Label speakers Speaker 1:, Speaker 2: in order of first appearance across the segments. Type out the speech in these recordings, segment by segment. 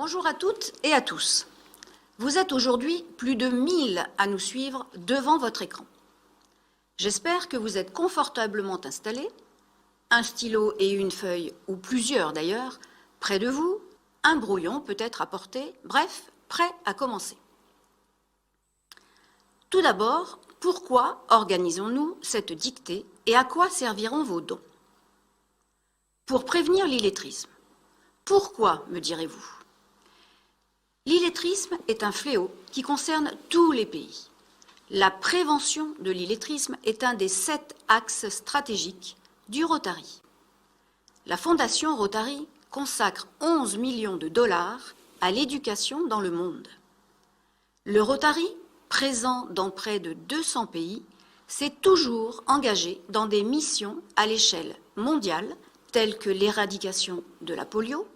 Speaker 1: Bonjour à toutes et à tous. Vous êtes aujourd'hui plus de 1000 à nous suivre devant votre écran. J'espère que vous êtes confortablement installés, un stylo et une feuille, ou plusieurs d'ailleurs, près de vous, un brouillon peut-être à portée, bref, prêt à commencer. Tout d'abord, pourquoi organisons-nous cette dictée et à quoi serviront vos dons? Pour prévenir l'illettrisme. Pourquoi, me direz-vous? L'illettrisme est un fléau qui concerne tous les pays. La prévention de l'illettrisme est un des 7 axes stratégiques du Rotary. La Fondation Rotary consacre 11 millions de dollars à l'éducation dans le monde. Le Rotary, présent dans près de 200 pays, s'est toujours engagé dans des missions à l'échelle mondiale, telles que l'éradication de la polio.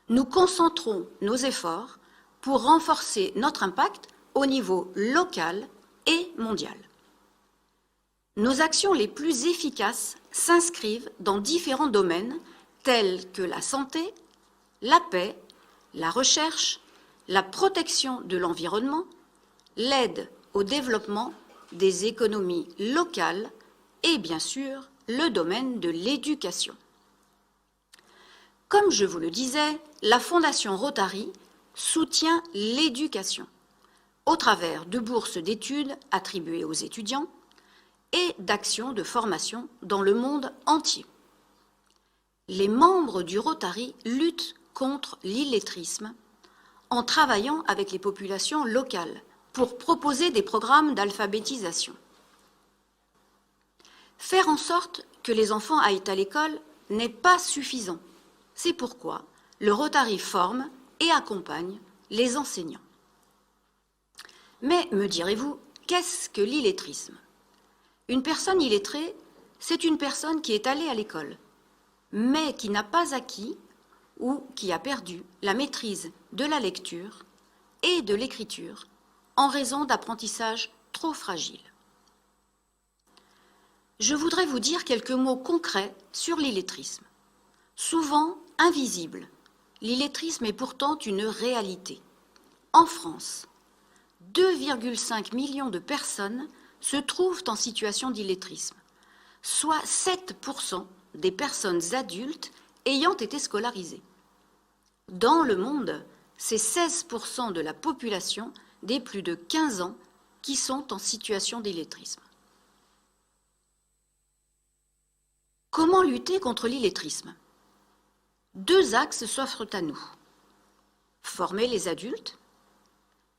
Speaker 1: Nous concentrons nos efforts pour renforcer notre impact au niveau local et mondial. Nos actions les plus efficaces s'inscrivent dans différents domaines tels que la santé, la paix, la recherche, la protection de l'environnement, l'aide au développement des économies locales et bien sûr le domaine de l'éducation. Comme je vous le disais, la Fondation Rotary soutient l'éducation au travers de bourses d'études attribuées aux étudiants et d'actions de formation dans le monde entier. Les membres du Rotary luttent contre l'illettrisme en travaillant avec les populations locales pour proposer des programmes d'alphabétisation. Faire en sorte que les enfants aillent à l'école n'est pas suffisant. C'est pourquoi le Rotary forme et accompagne les enseignants. Mais, me direz-vous, qu'est-ce que l'illettrisme? Une personne illettrée, c'est une personne qui est allée à l'école, mais qui n'a pas acquis ou qui a perdu la maîtrise de la lecture et de l'écriture en raison d'apprentissages trop fragiles. Je voudrais vous dire quelques mots concrets sur l'illettrisme. Souvent invisible, l'illettrisme est pourtant une réalité. En France, 2,5 millions de personnes se trouvent en situation d'illettrisme, soit 7% des personnes adultes ayant été scolarisées. Dans le monde, c'est 16% de la population des plus de 15 ans qui sont en situation d'illettrisme. Comment lutter contre l'illettrisme? 2 axes s'offrent à nous. Former les adultes.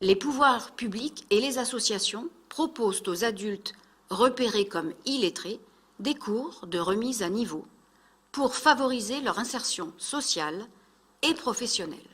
Speaker 1: Les pouvoirs publics et les associations proposent aux adultes repérés comme illettrés des cours de remise à niveau pour favoriser leur insertion sociale et professionnelle.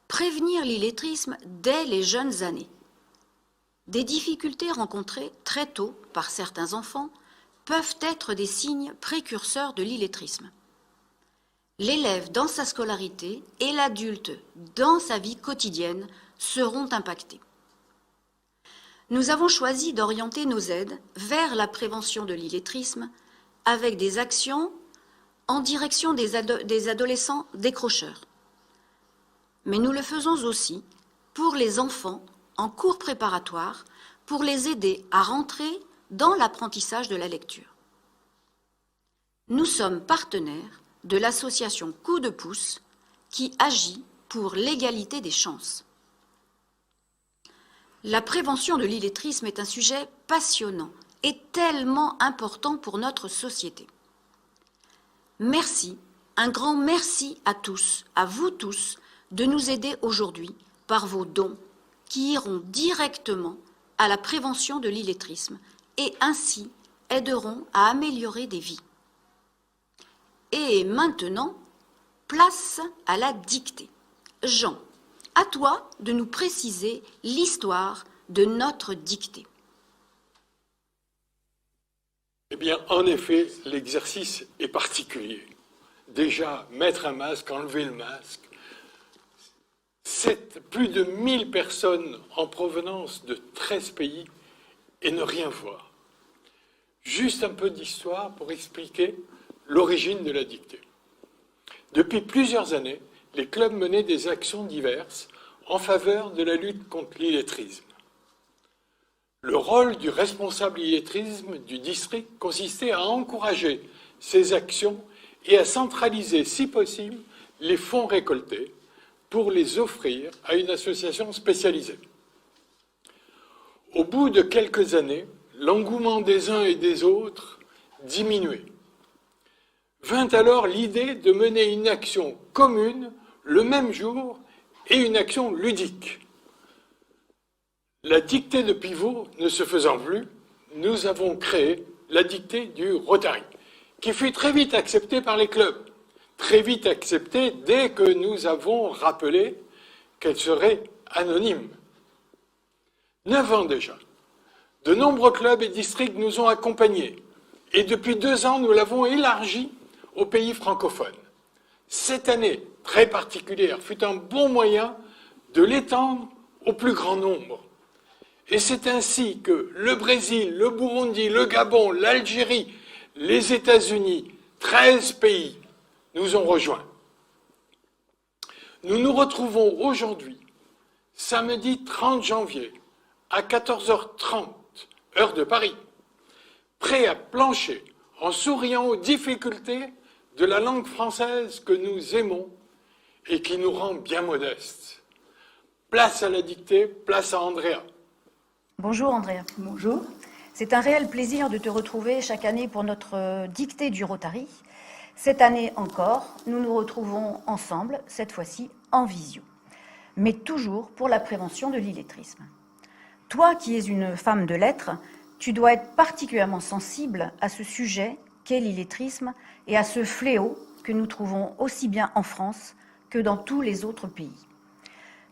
Speaker 1: Prévenir l'illettrisme dès les jeunes années. Des difficultés rencontrées très tôt par certains enfants peuvent être des signes précurseurs de l'illettrisme. L'élève dans sa scolarité et l'adulte dans sa vie quotidienne seront impactés. Nous avons choisi d'orienter nos aides vers la prévention de l'illettrisme avec des actions en direction des adolescents décrocheurs. Mais nous le faisons aussi pour les enfants en cours préparatoire pour les aider à rentrer dans l'apprentissage de la lecture. Nous sommes partenaires de l'association Coup de pouce qui agit pour l'égalité des chances. La prévention de l'illettrisme est un sujet passionnant et tellement important pour notre société. Merci, un grand merci à tous, à vous tous, de nous aider aujourd'hui par vos dons qui iront directement à la prévention de l'illettrisme et ainsi aideront à améliorer des vies. Et maintenant, place à la dictée. Jean, à toi de nous préciser l'histoire de notre dictée.
Speaker 2: Eh bien, en effet, l'exercice est particulier. Déjà, mettre un masque, enlever le masque, c'est plus de 1000 personnes en provenance de 13 pays et ne rien voir. Juste un peu d'histoire pour expliquer l'origine de la dictée. Depuis plusieurs années, les clubs menaient des actions diverses en faveur de la lutte contre l'illettrisme. Le rôle du responsable illettrisme du district consistait à encourager ces actions et à centraliser, si possible, les fonds récoltés pour les offrir à une association spécialisée. Au bout de quelques années, l'engouement des uns et des autres diminuait. Vint alors l'idée de mener une action commune le même jour et une action ludique. La dictée de pivot ne se faisant plus, nous avons créé la dictée du Rotary, qui fut très vite acceptée par les clubs, très vite acceptée dès que nous avons rappelé qu'elle serait anonyme. 9 ans déjà, de nombreux clubs et districts nous ont accompagnés, et depuis 2 ans, nous l'avons élargie aux pays francophones. Cette année très particulière fut un bon moyen de l'étendre au plus grand nombre. Et c'est ainsi que le Brésil, le Burundi, le Gabon, l'Algérie, les États-Unis, 13 pays nous ont rejoints. Nous nous retrouvons aujourd'hui, samedi 30 janvier, à 14h30, heure de Paris, prêts à plancher en souriant aux difficultés de la langue française que nous aimons et qui nous rend bien modestes. Place à la dictée, place à Andrea.
Speaker 3: Bonjour Andrea.
Speaker 4: Bonjour.
Speaker 3: C'est un réel plaisir de te retrouver chaque année pour notre dictée du Rotary. Cette année encore, nous nous retrouvons ensemble, cette fois-ci en visio, mais toujours pour la prévention de l'illettrisme. Toi qui es une femme de lettres, tu dois être particulièrement sensible à ce sujet qu'est l'illettrisme et à ce fléau que nous trouvons aussi bien en France que dans tous les autres pays.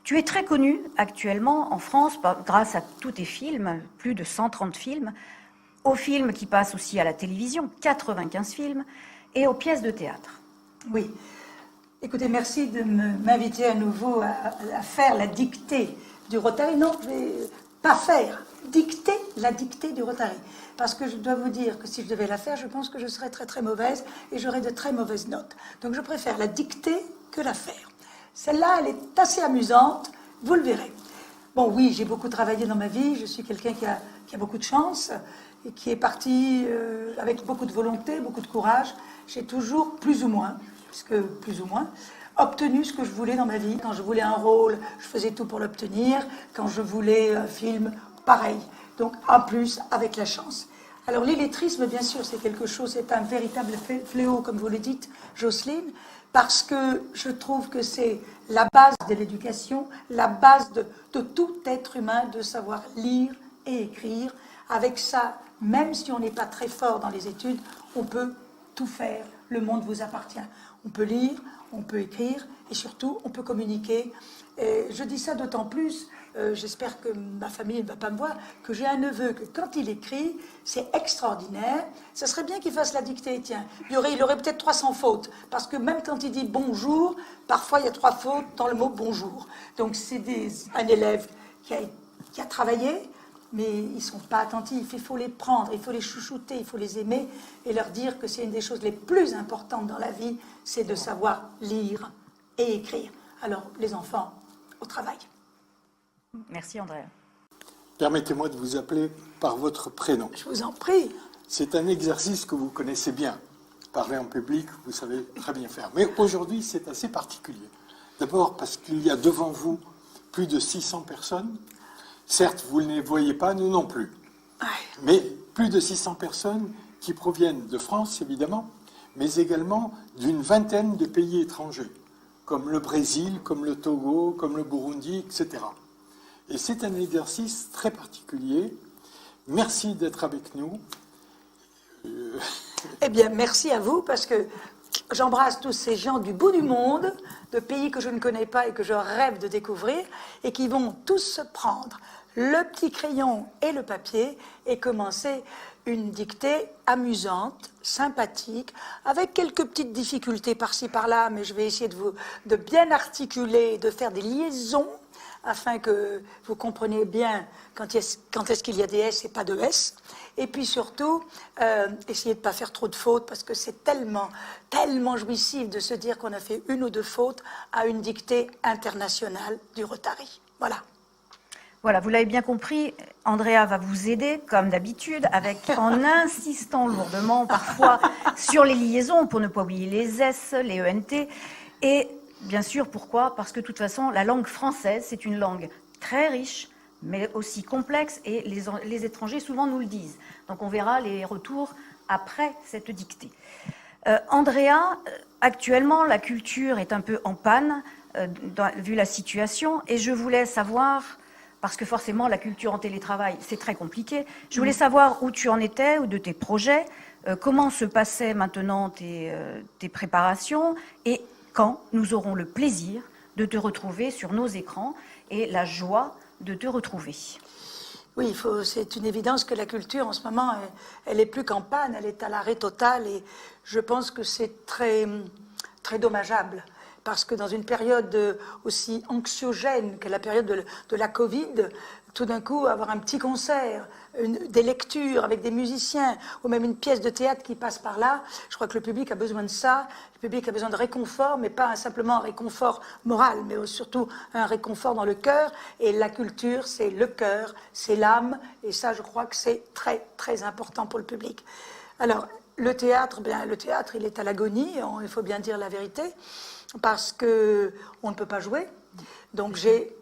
Speaker 3: Tu es très connue actuellement en France grâce à tous tes films, plus de 130 films, aux films qui passent aussi à la télévision, 95 films, et aux pièces de théâtre.
Speaker 4: Oui. Écoutez, merci de m'inviter à nouveau à faire la dictée du Rotary. Non, je ne vais pas faire, dicter la dictée du Rotary. Parce que je dois vous dire que si je devais la faire, je pense que je serais très très mauvaise et j'aurais de très mauvaises notes. Donc je préfère la dicter que la faire. Celle-là, elle est assez amusante, vous le verrez. Bon, oui, j'ai beaucoup travaillé dans ma vie, je suis quelqu'un qui a beaucoup de chance et qui est parti avec beaucoup de volonté, beaucoup de courage. J'ai toujours, plus ou moins, obtenu ce que je voulais dans ma vie. Quand je voulais un rôle, je faisais tout pour l'obtenir. Quand je voulais un film, pareil. Donc, en plus, avec la chance. Alors, l'illettrisme, bien sûr, c'est quelque chose, c'est un véritable fléau, comme vous le dites, Jocelyne, parce que je trouve que c'est la base de l'éducation, la base de tout être humain, de savoir lire et écrire. Avec ça, même si on n'est pas très fort dans les études, on peut tout faire. Le monde vous appartient. On peut lire, on peut écrire et surtout, on peut communiquer. Et je dis ça d'autant plus, j'espère que ma famille ne va pas me voir, que j'ai un neveu que quand il écrit, c'est extraordinaire. Ça serait bien qu'il fasse la dictée, tiens. Il aurait peut-être 300 fautes, parce que même quand il dit bonjour, parfois il y a 3 fautes dans le mot bonjour. Donc c'est un élève qui a travaillé, mais ils ne sont pas attentifs. Il faut les prendre, il faut les chouchouter, il faut les aimer et leur dire que c'est une des choses les plus importantes dans la vie, c'est de savoir lire et écrire. Alors, les enfants, au travail.
Speaker 3: Merci Andrea.
Speaker 2: Permettez-moi de vous appeler par votre prénom.
Speaker 4: Je vous en prie.
Speaker 2: C'est un exercice que vous connaissez bien. Parler en public, vous savez très bien faire. Mais aujourd'hui, c'est assez particulier. D'abord parce qu'il y a devant vous plus de 600 personnes. Certes, vous ne les voyez pas, nous non plus. Mais plus de 600 personnes qui proviennent de France, évidemment, mais également d'une vingtaine de pays étrangers, comme le Brésil, comme le Togo, comme le Burundi, etc. Et c'est un exercice très particulier. Merci d'être avec nous.
Speaker 4: Eh bien, merci à vous, parce que j'embrasse tous ces gens du bout du monde, de pays que je ne connais pas et que je rêve de découvrir, et qui vont tous se prendre le petit crayon et le papier et commencer une dictée amusante, sympathique, avec quelques petites difficultés par-ci par-là, mais je vais essayer de bien articuler, de faire des liaisons afin que vous compreniez bien quand est-ce qu'il y a des S et pas de S. Et puis surtout, essayez de ne pas faire trop de fautes, parce que c'est tellement, tellement jouissif de se dire qu'on a fait une ou deux fautes à une dictée internationale du Rotary. Voilà.
Speaker 3: Voilà, vous l'avez bien compris, Andrea va vous aider, comme d'habitude, en insistant lourdement, parfois, sur les liaisons, pour ne pas oublier les S, les ENT. Et bien sûr, pourquoi? Parce que de toute façon, la langue française, c'est une langue très riche, mais aussi complexe, et les étrangers souvent nous le disent. Donc on verra les retours après cette dictée. Andrea, actuellement, la culture est un peu en panne, vu la situation, et je voulais savoir... Parce que forcément, la culture en télétravail, c'est très compliqué. Je voulais savoir où tu en étais, ou de tes projets, comment se passaient maintenant tes préparations, et quand nous aurons le plaisir de te retrouver sur nos écrans, et la joie de te retrouver.
Speaker 4: Oui, c'est une évidence que la culture, en ce moment, elle est plus qu'en panne, elle est à l'arrêt total, et je pense que c'est très, très dommageable. Parce que dans une période aussi anxiogène que la période de la Covid, tout d'un coup, avoir un petit concert, des lectures avec des musiciens, ou même une pièce de théâtre qui passe par là, je crois que le public a besoin de ça. Le public a besoin de réconfort, mais pas simplement un réconfort moral, mais surtout un réconfort dans le cœur. Et la culture, c'est le cœur, c'est l'âme, et ça, je crois que c'est très, très important pour le public. Alors, le théâtre, il est à l'agonie, il faut bien dire la vérité, parce qu'on ne peut pas jouer. Donc j'ai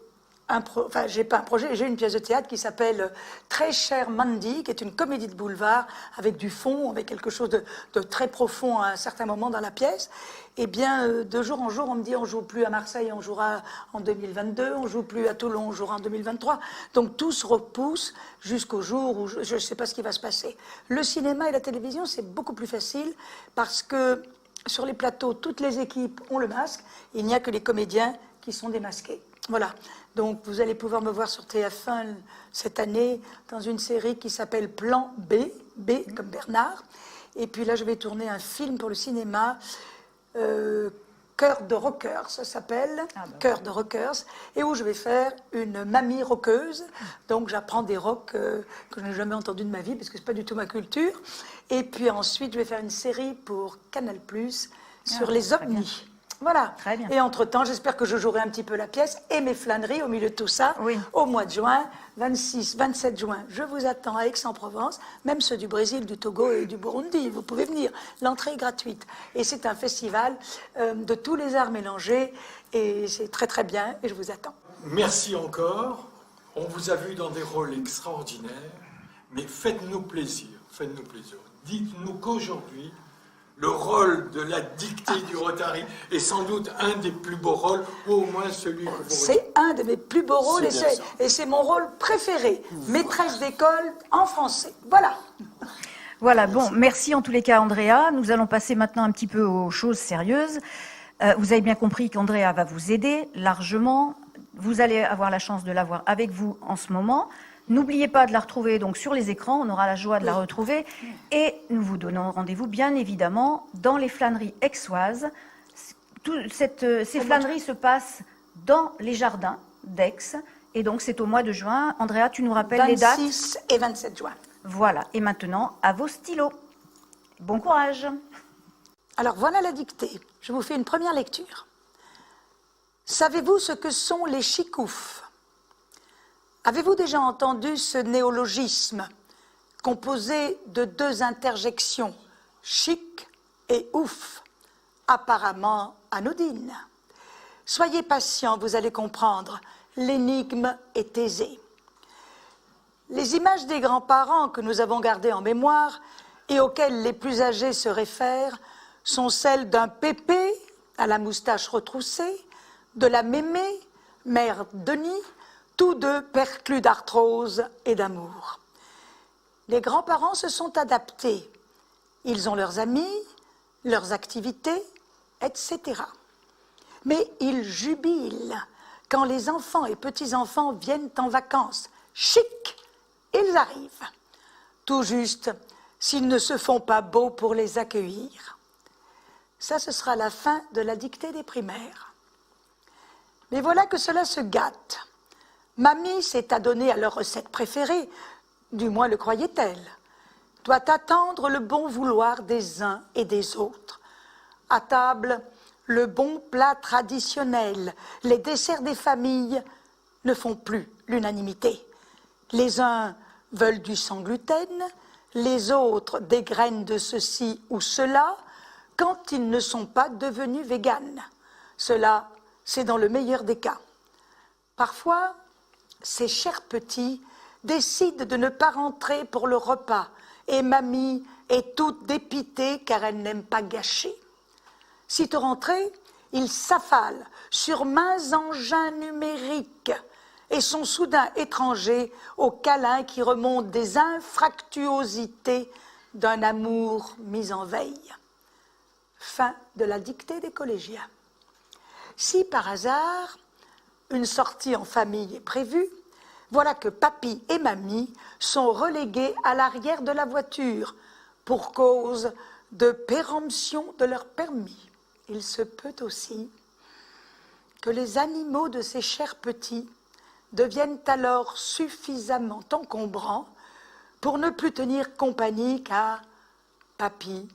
Speaker 4: une pièce de théâtre qui s'appelle Très cher Mandy, qui est une comédie de boulevard avec du fond, avec quelque chose de très profond à un certain moment dans la pièce. Et bien, de jour en jour, on me dit on joue plus à Marseille, on jouera en 2022, on joue plus à Toulon, on jouera en 2023. Donc tout se repousse jusqu'au jour où je ne sais pas ce qui va se passer. Le cinéma et la télévision, c'est beaucoup plus facile parce que sur les plateaux, toutes les équipes ont le masque. Il n'y a que les comédiens qui sont démasqués. Voilà. Donc, vous allez pouvoir me voir sur TF1 cette année dans une série qui s'appelle Plan B, B comme Bernard. Et puis là, je vais tourner un film pour le cinéma, Cœur de Rockers, ça s'appelle, Cœur de Rockers, et où je vais faire une mamie rockeuse. Donc, j'apprends des rocks que je n'ai jamais entendu de ma vie, parce que ce n'est pas du tout ma culture. Et puis ensuite, je vais faire une série pour Canal+, sur les ovnis. Voilà.
Speaker 3: Très bien.
Speaker 4: Et entre-temps, j'espère que je jouerai un petit peu la pièce et mes flâneries au milieu de tout ça, au mois de juin, 26, 27 juin. Je vous attends à Aix-en-Provence, même ceux du Brésil, du Togo et du Burundi. Vous pouvez venir. L'entrée est gratuite. Et c'est un festival de tous les arts mélangés. Et c'est très, très bien. Et je vous attends.
Speaker 2: Merci encore. On vous a vu dans des rôles extraordinaires. Mais faites-nous plaisir. Faites-nous plaisir. Dites-nous qu'aujourd'hui, le rôle de la dictée du Rotary est sans doute un des plus beaux rôles, ou au moins celui que vous...
Speaker 4: C'est un de mes plus beaux rôles, et c'est mon rôle préféré. Maîtresse d'école en français. Voilà.
Speaker 3: Voilà, bon, merci en tous les cas, Andrea. Nous allons passer maintenant un petit peu aux choses sérieuses. Vous avez bien compris qu'Andrea va vous aider largement. Vous allez avoir la chance de l'avoir avec vous en ce moment. N'oubliez pas de la retrouver donc sur les écrans, on aura la joie de la retrouver. Et nous vous donnons rendez-vous bien évidemment dans les flâneries aixoises. Ces flâneries se passent dans les jardins d'Aix. Et donc c'est au mois de juin. Andrea, tu nous rappelles les dates?
Speaker 4: 26 et 27 juin.
Speaker 3: Voilà, et maintenant à vos stylos. Bon courage.
Speaker 4: Alors voilà la dictée. Je vous fais une première lecture. Savez-vous ce que sont les chicoufs? Avez-vous déjà entendu ce néologisme composé de deux interjections, chic et ouf, apparemment anodines? Soyez patients, vous allez comprendre, l'énigme est aisée. Les images des grands-parents que nous avons gardées en mémoire et auxquelles les plus âgés se réfèrent sont celles d'un Pépé à la moustache retroussée, de la Mémé, mère Denis, tous deux perclus d'arthrose et d'amour. Les grands-parents se sont adaptés. Ils ont leurs amis, leurs activités, etc. Mais ils jubilent quand les enfants et petits-enfants viennent en vacances. Chic, ils arrivent. Tout juste s'ils ne se font pas beaux pour les accueillir. Ça, ce sera la fin de la dictée des primaires. Mais voilà que cela se gâte. Mamie s'est adonnée à leur recette préférée, du moins le croyait-elle, doit attendre le bon vouloir des uns et des autres. À table, le bon plat traditionnel, les desserts des familles ne font plus l'unanimité. Les uns veulent du sans gluten, les autres des graines de ceci ou cela, quand ils ne sont pas devenus véganes. Cela, c'est dans le meilleur des cas. Parfois, ces chers petits décident de ne pas rentrer pour le repas et mamie est toute dépitée car elle n'aime pas gâcher. Sitôt rentrés, ils s'affalent sur maints engins numériques et sont soudain étrangers aux câlins qui remontent des infractuosités d'un amour mis en veille. Fin de la dictée des collégiens. Si par hasard, une sortie en famille est prévue, voilà que papy et mamie sont relégués à l'arrière de la voiture pour cause de péremption de leur permis. Il se peut aussi que les animaux de ces chers petits deviennent alors suffisamment encombrants pour ne plus tenir compagnie qu'à papy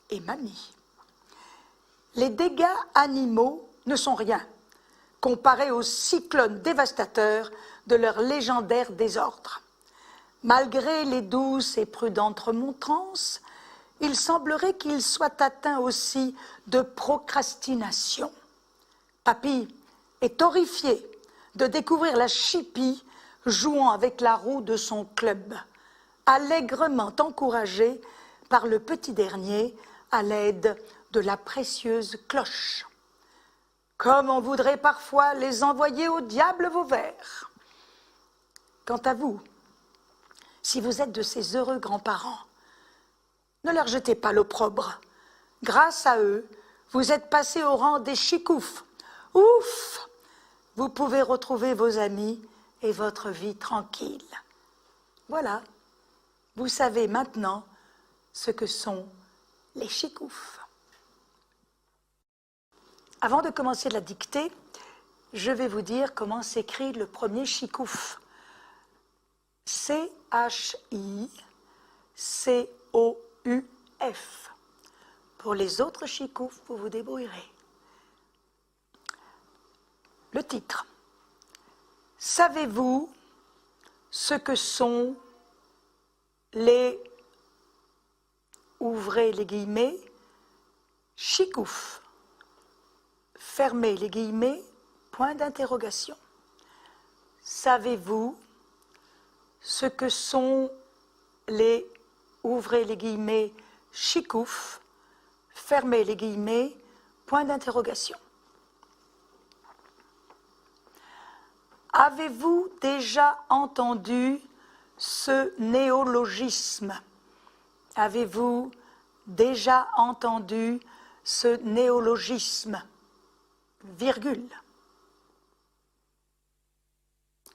Speaker 4: et mamie. Les dégâts animaux ne sont rien comparés aux cyclones dévastateurs de leur légendaire désordre. Malgré les douces et prudentes remontrances, il semblerait qu'ils soient atteints aussi de procrastination. Papy est horrifié de découvrir la chipie jouant avec la roue de son club, allègrement encouragé par le petit dernier à l'aide de la précieuse cloche. Comme on voudrait parfois les envoyer au diable vos vers. Quant à vous, si vous êtes de ces heureux grands-parents, ne leur jetez pas l'opprobre. Grâce à eux, vous êtes passés au rang des chicoufs. Ouf! Vous pouvez retrouver vos amis et votre vie tranquille. Voilà, vous savez maintenant ce que sont les chicoufs. Avant de commencer la dictée, je vais vous dire comment s'écrit le premier chicouf. C-H-I-C-O-U-F. Pour les autres chicoufs, vous vous débrouillerez. Le titre. Savez-vous ce que sont les, ouvrez les guillemets, chicoufs? Fermez les guillemets, point d'interrogation. Savez-vous ce que sont les, ouvrez les guillemets, chicoufs? Fermez les guillemets, point d'interrogation. Avez-vous déjà entendu ce néologisme? Avez-vous déjà entendu ce néologisme? Virgule.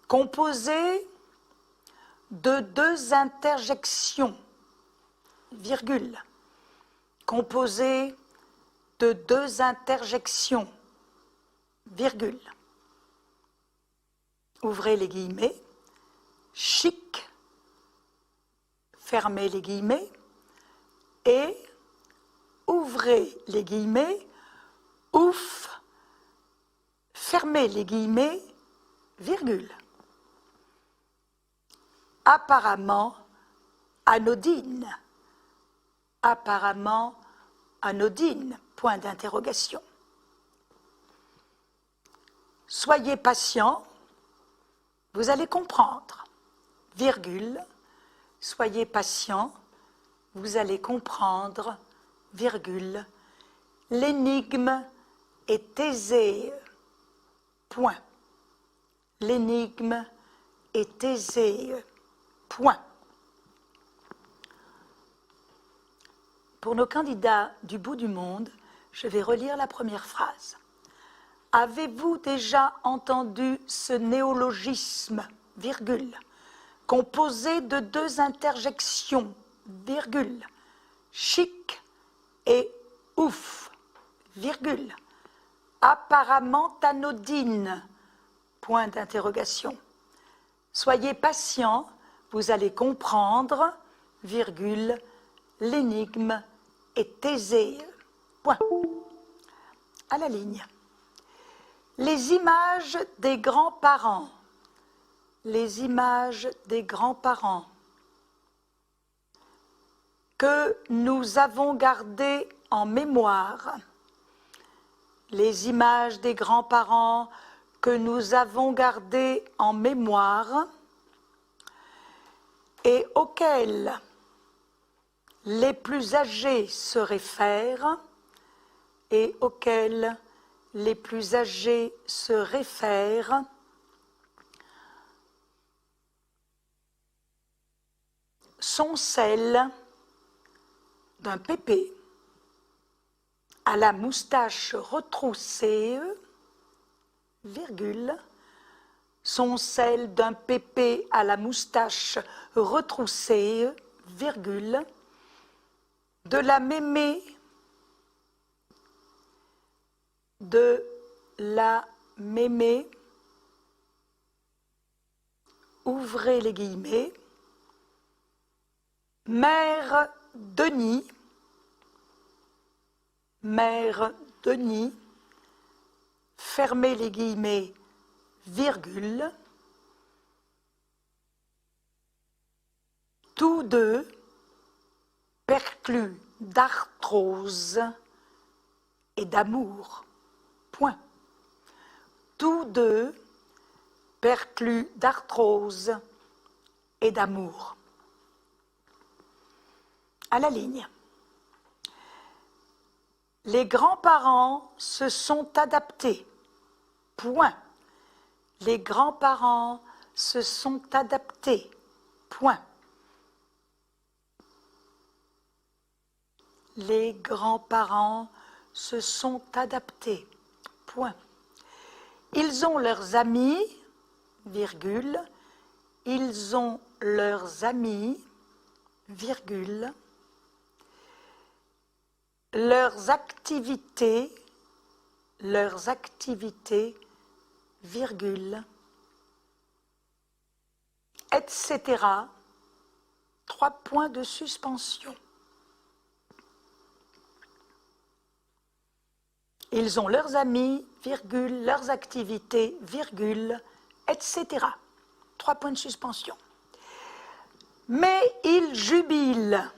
Speaker 4: Composé de deux interjections, virgule. Composé de deux interjections, virgule. Ouvrez les guillemets, chic, fermez les guillemets, et ouvrez les guillemets, ouf, fermez les guillemets, virgule. Apparemment anodine. Apparemment anodine, point d'interrogation. Soyez patient, vous allez comprendre. Virgule. Soyez patient, vous allez comprendre. Virgule. L'énigme est aisée. Point. L'énigme est aisée. Point. Pour nos candidats du bout du monde, je vais relire la première phrase. Avez-vous déjà entendu ce néologisme, virgule, composé de deux interjections, virgule, chic et ouf, virgule, apparemment anodine, point d'interrogation. Soyez patient, vous allez comprendre, virgule, l'énigme est aisée. Point. À la ligne. Les images des grands-parents. Les images des grands-parents que nous avons gardées en mémoire. Les images des grands-parents que nous avons gardées en mémoire et auxquelles les plus âgés se réfèrent et auxquels les plus âgés se réfèrent sont celles d'un pépé à la moustache retroussée, virgule, sont celles d'un pépé à la moustache retroussée, virgule, de la mémé, ouvrez les guillemets, mère Denis, fermez les guillemets, virgule, tous deux perclus d'arthrose et d'amour. Point. Tous deux perclus d'arthrose et d'amour. À la ligne. Les grands-parents se sont adaptés. Point. Les grands-parents se sont adaptés. Point. Les grands-parents se sont adaptés. Point. Ils ont leurs amis, virgule, ils ont leurs amis, virgule, leurs activités, virgule, etc. 3 points de suspension. Ils ont leurs amis, virgule, leurs activités, virgule, etc. 3 points de suspension. Mais ils jubilent.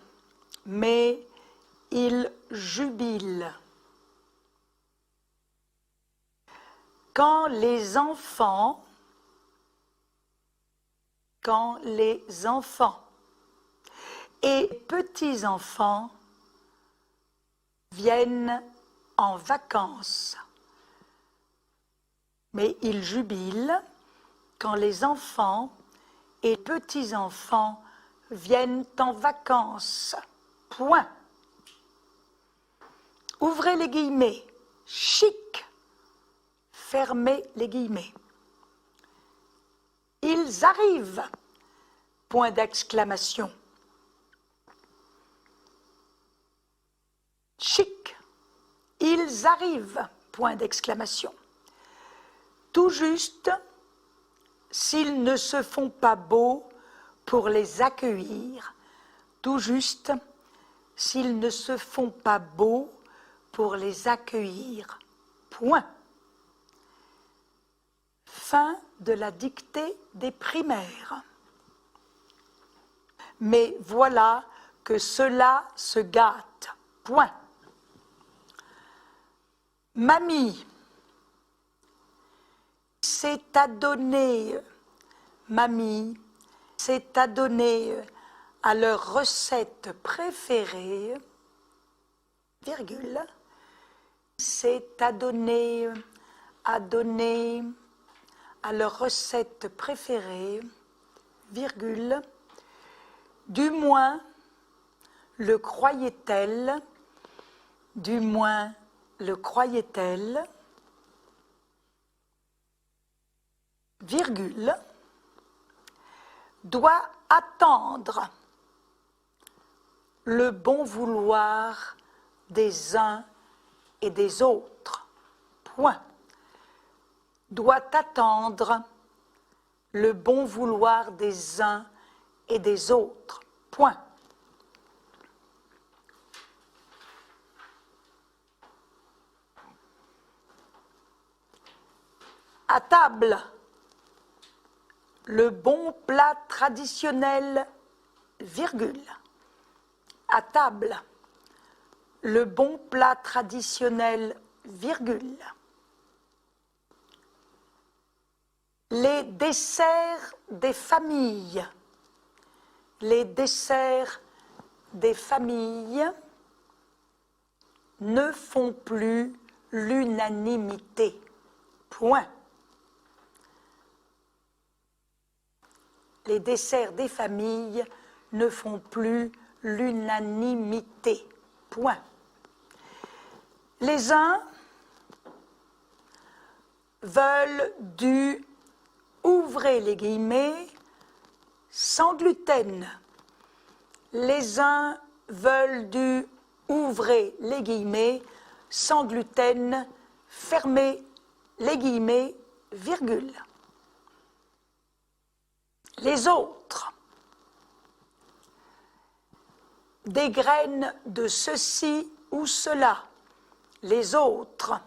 Speaker 4: Quand les enfants et petits-enfants viennent en vacances. Mais ils jubilent quand les enfants et petits-enfants viennent en vacances. Point. Ouvrez les guillemets. Chic. Fermez les guillemets. Ils arrivent. Point d'exclamation. Chic. Ils arrivent. Point d'exclamation. Tout juste, s'ils ne se font pas beaux pour les accueillir. Tout juste, s'ils ne se font pas beaux pour les accueillir. Point. Fin de la dictée des primaires. Mais voilà que cela se gâte. Point. Mamie, s'est adonné, mamie, s'est adonné à leur recette préférée, virgule, s'est adonné à leur recette préférée, virgule, du moins le croyait-elle, du moins le croyait-elle, virgule, doit attendre le bon vouloir des uns et des autres, point, doit attendre le bon vouloir des uns et des autres, point. À table, le bon plat traditionnel, virgule. À table, le bon plat traditionnel, virgule. Les desserts des familles, les desserts des familles ne font plus l'unanimité, point. Les desserts des familles ne font plus l'unanimité. Point. Les uns veulent du, ouvrez les guillemets, sans gluten. Les uns veulent du, ouvrez les guillemets, sans gluten, fermez les guillemets, virgule. Les autres, des graines de ceci ou cela. Les autres,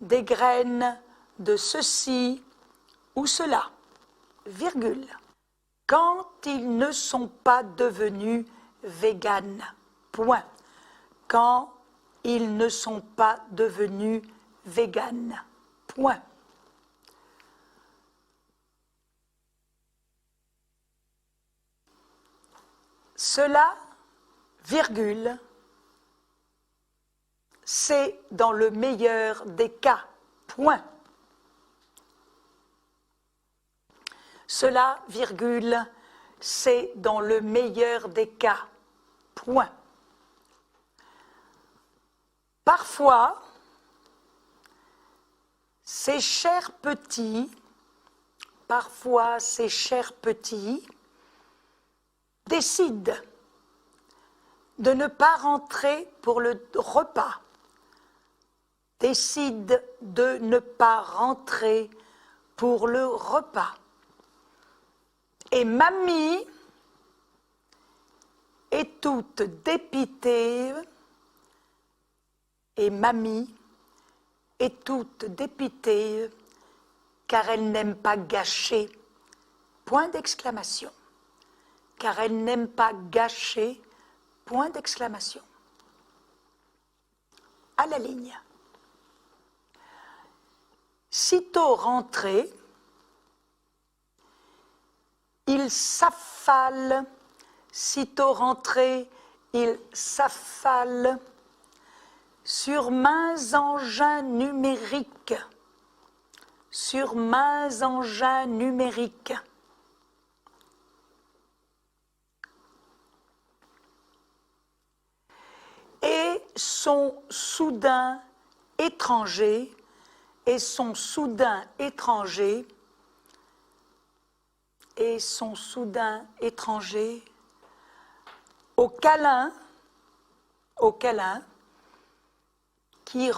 Speaker 4: des graines de ceci ou cela, virgule. Quand ils ne sont pas devenus véganes, point. Quand ils ne sont pas devenus véganes, point. Cela, virgule, c'est dans le meilleur des cas, point. Cela, virgule, c'est dans le meilleur des cas, point. Parfois, ces chers petits, décident de ne pas rentrer pour le repas, décident de ne pas rentrer pour le repas. Et mamie est toute dépitée, car elle n'aime pas gâcher, point d'exclamation. Car elle n'aime pas gâcher, point d'exclamation. À la ligne. Sitôt rentré, il s'affale, sur maints engins numériques, et son soudain étranger, au câlin qui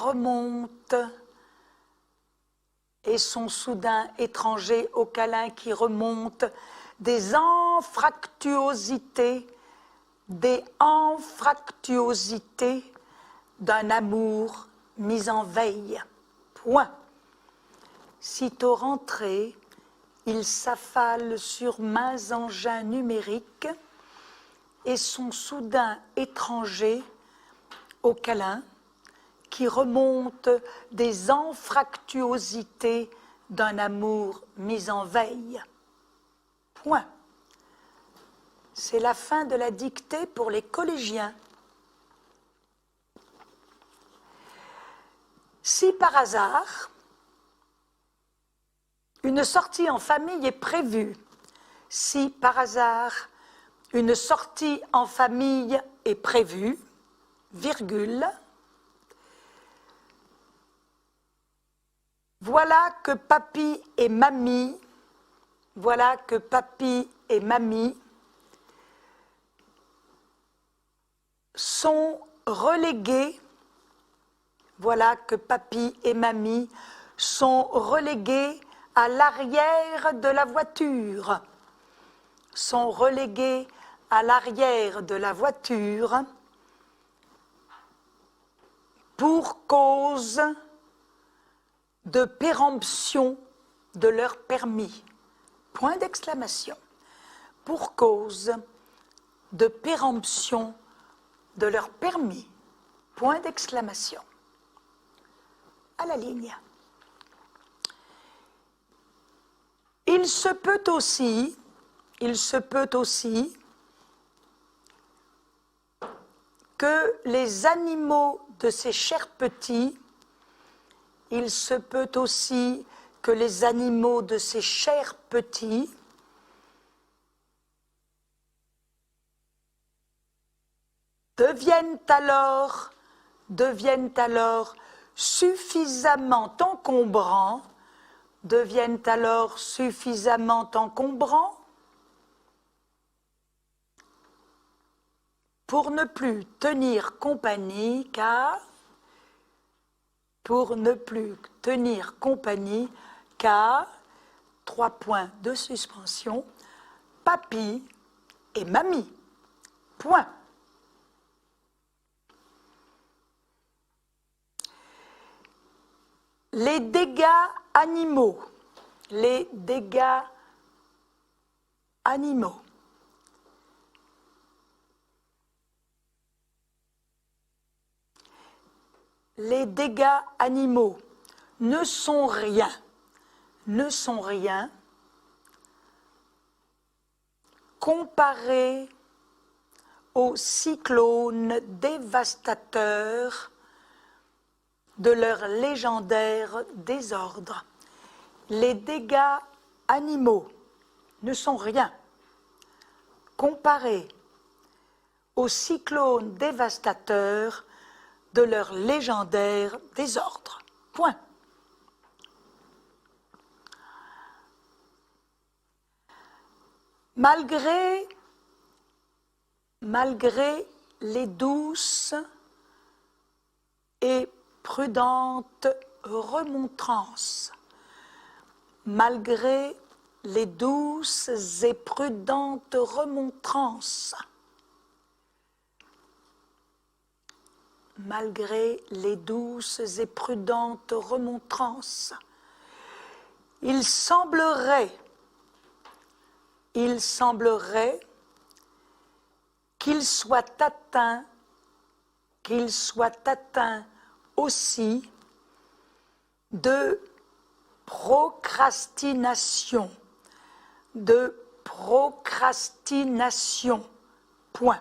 Speaker 4: remonte, des anfractuosités d'un amour mis en veille. Point. Sitôt rentré, il s'affale sur maints engins numériques et son soudain étranger au câlin qui remonte des anfractuosités d'un amour mis en veille. Point. C'est la fin de la dictée pour les collégiens. Si par hasard, une sortie en famille est prévue, si par hasard, une sortie en famille est prévue, virgule, voilà que papy et mamie sont relégués, voilà que papy et mamie sont relégués à l'arrière de la voiture, sont relégués à l'arrière de la voiture pour cause de péremption de leur permis. Point d'exclamation. Pour cause de péremption de leur permis. Point d'exclamation. À la ligne. Il se peut aussi que les animaux de ces chers petits, il se peut aussi que les animaux de ces chers petits deviennent alors suffisamment encombrants, pour ne plus tenir compagnie, car, 3 points de suspension, papy et mamie. Point. Les dégâts animaux. Les dégâts animaux. Les dégâts animaux ne sont rien comparés aux cyclones dévastateurs de leur légendaire désordre. Les dégâts animaux ne sont rien comparés aux cyclones dévastateurs de leur légendaire désordre. Point. Malgré les douces et prudentes remontrances, malgré les douces et prudentes remontrances, malgré les douces et prudentes remontrances, il semblerait qu'il soit atteint aussi de procrastination. Point.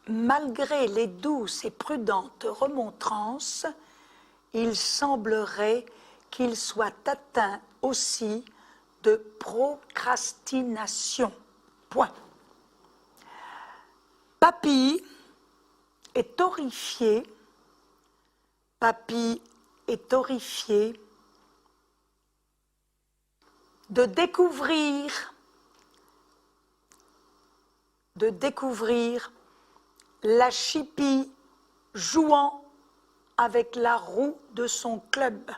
Speaker 4: Malgré les douces et prudentes remontrances, il semblerait qu'il soit atteint aussi de procrastination. Point. Papy est horrifié de découvrir la chipie jouant avec la roue de son club.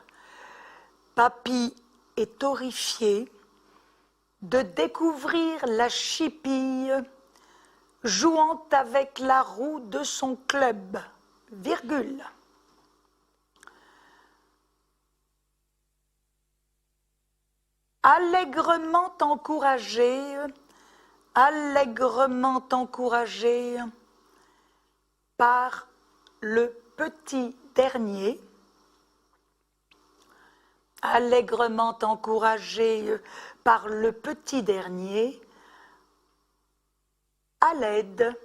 Speaker 4: Papy est horrifié de découvrir la chipie jouant avec la roue de son club, virgule. Allègrement encouragé par le petit dernier, allègrement encouragé par le petit dernier, à l'aide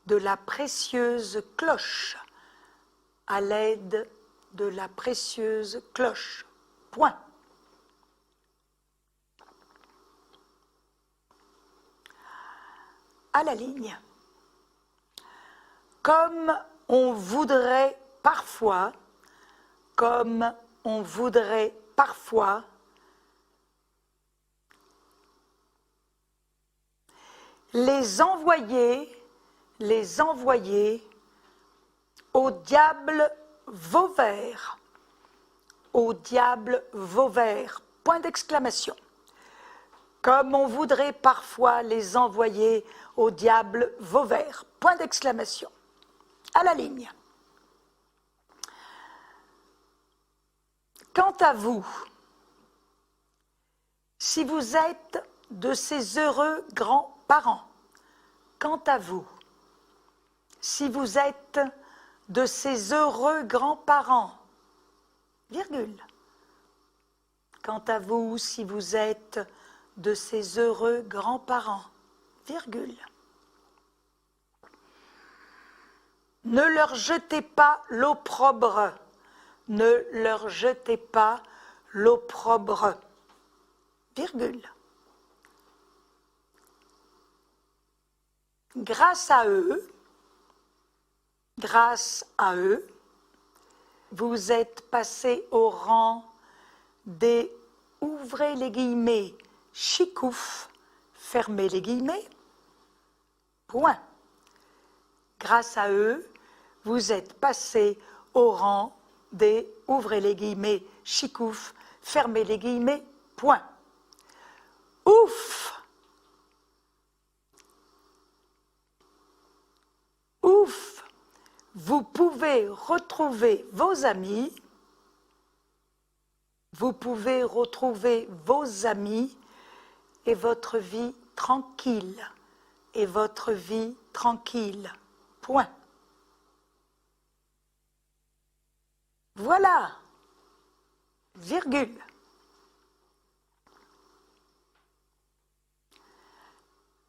Speaker 4: de la précieuse cloche, à l'aide de la précieuse cloche. Point. À la ligne. Comme on voudrait parfois, les envoyer au diable Vauvert, point d'exclamation. Comme on voudrait parfois les envoyer au diable Vauvert, point d'exclamation. À la ligne. Quant à vous, si vous êtes de ces heureux grands-parents, quant à vous, si vous êtes de ces heureux grands-parents, virgule. Quant à vous, si vous êtes de ces heureux grands-parents, virgule. Ne leur jetez pas l'opprobre, ne leur jetez pas l'opprobre, virgule. Grâce à eux, vous êtes passés au rang des, ouvrez les guillemets, chicoufs, fermez les guillemets, point. Grâce à eux, vous êtes passés au rang des, ouvrez les guillemets, chicoufs, fermez les guillemets, point. Ouf! Ouf! Vous pouvez retrouver vos amis, et votre vie tranquille, point. Voilà, virgule.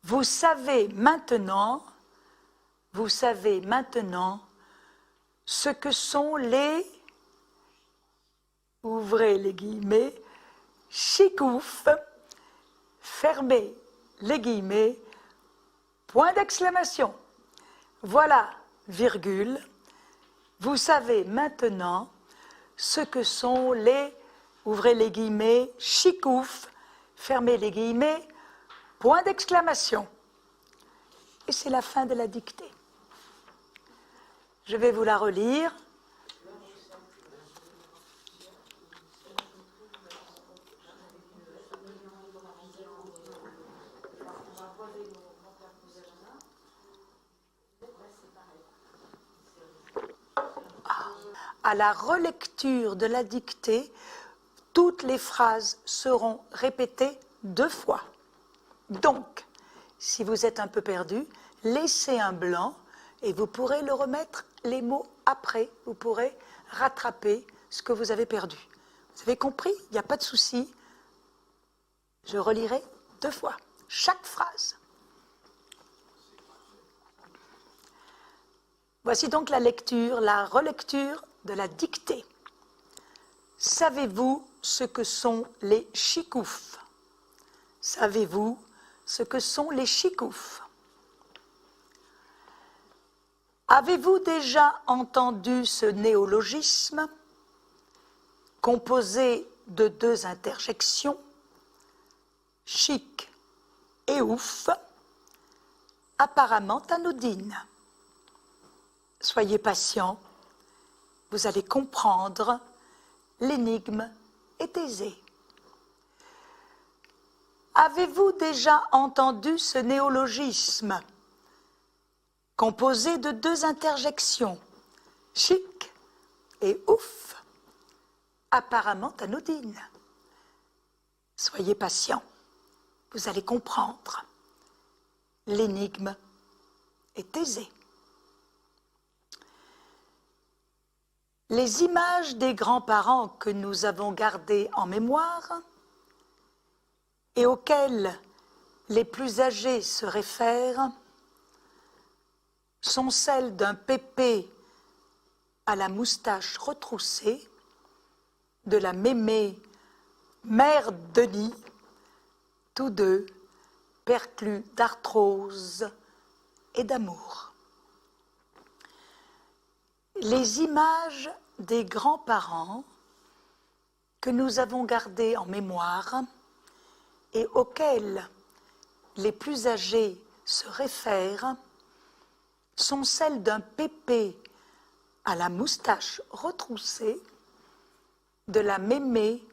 Speaker 4: Vous savez maintenant ce que sont les, ouvrez les guillemets, chicoufs, fermez les guillemets, point d'exclamation. Voilà, virgule. Vous savez maintenant ce que sont les, ouvrez les guillemets, chicoufs, fermez les guillemets, point d'exclamation. Et c'est la fin de la dictée. Je vais vous la relire. À la relecture de la dictée, toutes les phrases seront répétées 2 fois. Donc, si vous êtes un peu perdu, laissez un blanc et vous pourrez le remettre les mots après. Vous pourrez rattraper ce que vous avez perdu. Vous avez compris? Il n'y a pas de souci. Je relirai 2 fois chaque phrase. Voici donc la lecture, la relecture de la dictée. Savez-vous ce que sont les chicoufs? Savez-vous ce que sont les chicoufs? Avez-vous déjà entendu ce néologisme composé de 2 interjections, chic et ouf, apparemment anodines? Soyez patient, vous allez comprendre, l'énigme est aisée. Avez-vous déjà entendu ce néologisme composé de 2 interjections, chic et ouf, apparemment anodines? Soyez patient, vous allez comprendre, l'énigme est aisée. Les images des grands-parents que nous avons gardées en mémoire et auxquelles les plus âgés se réfèrent sont celles d'un pépé à la moustache retroussée, de la mémé mère Denis, tous deux perclus d'arthrose et d'amour. Les images des grands-parents que nous avons gardées en mémoire et auxquelles les plus âgés se réfèrent sont celles d'un pépé à la moustache retroussée, de la mémé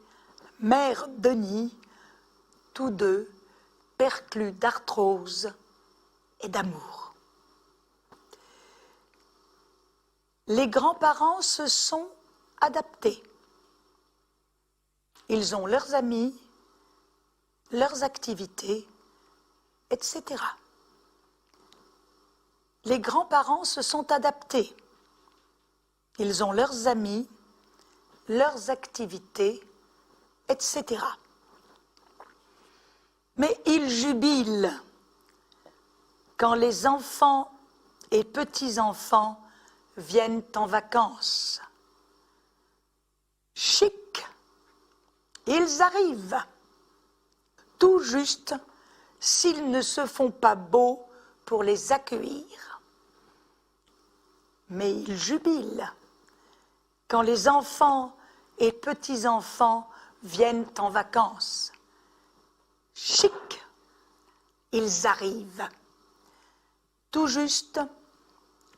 Speaker 4: mère Denis, tous deux perclus d'arthrose et d'amour. Les grands-parents se sont adaptés. Ils ont leurs amis, leurs activités, etc. Les grands-parents se sont adaptés. Ils ont leurs amis, leurs activités, etc. Mais ils jubilent quand les enfants et petits-enfants viennent en vacances. Chic, ils arrivent, tout juste s'ils ne se font pas beaux pour les accueillir. Mais ils jubilent quand les enfants et petits-enfants viennent en vacances. Chic, ils arrivent, tout juste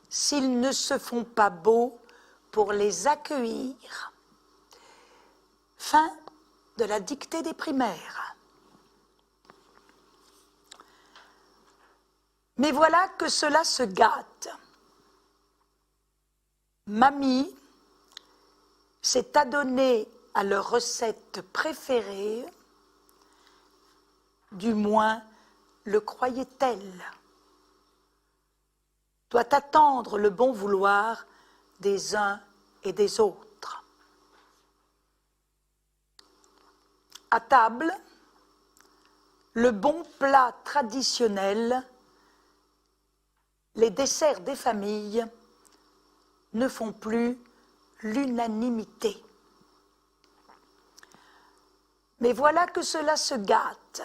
Speaker 4: s'ils ne se font pas beaux pour les accueillir. Fin de la dictée des primaires. Mais voilà que cela se gâte. Mamie s'est adonnée à leur recette préférée, du moins le croyait-elle. Doit attendre le bon vouloir des uns et des autres. À table, le bon plat traditionnel, les desserts des familles ne font plus l'unanimité. Mais voilà que cela se gâte.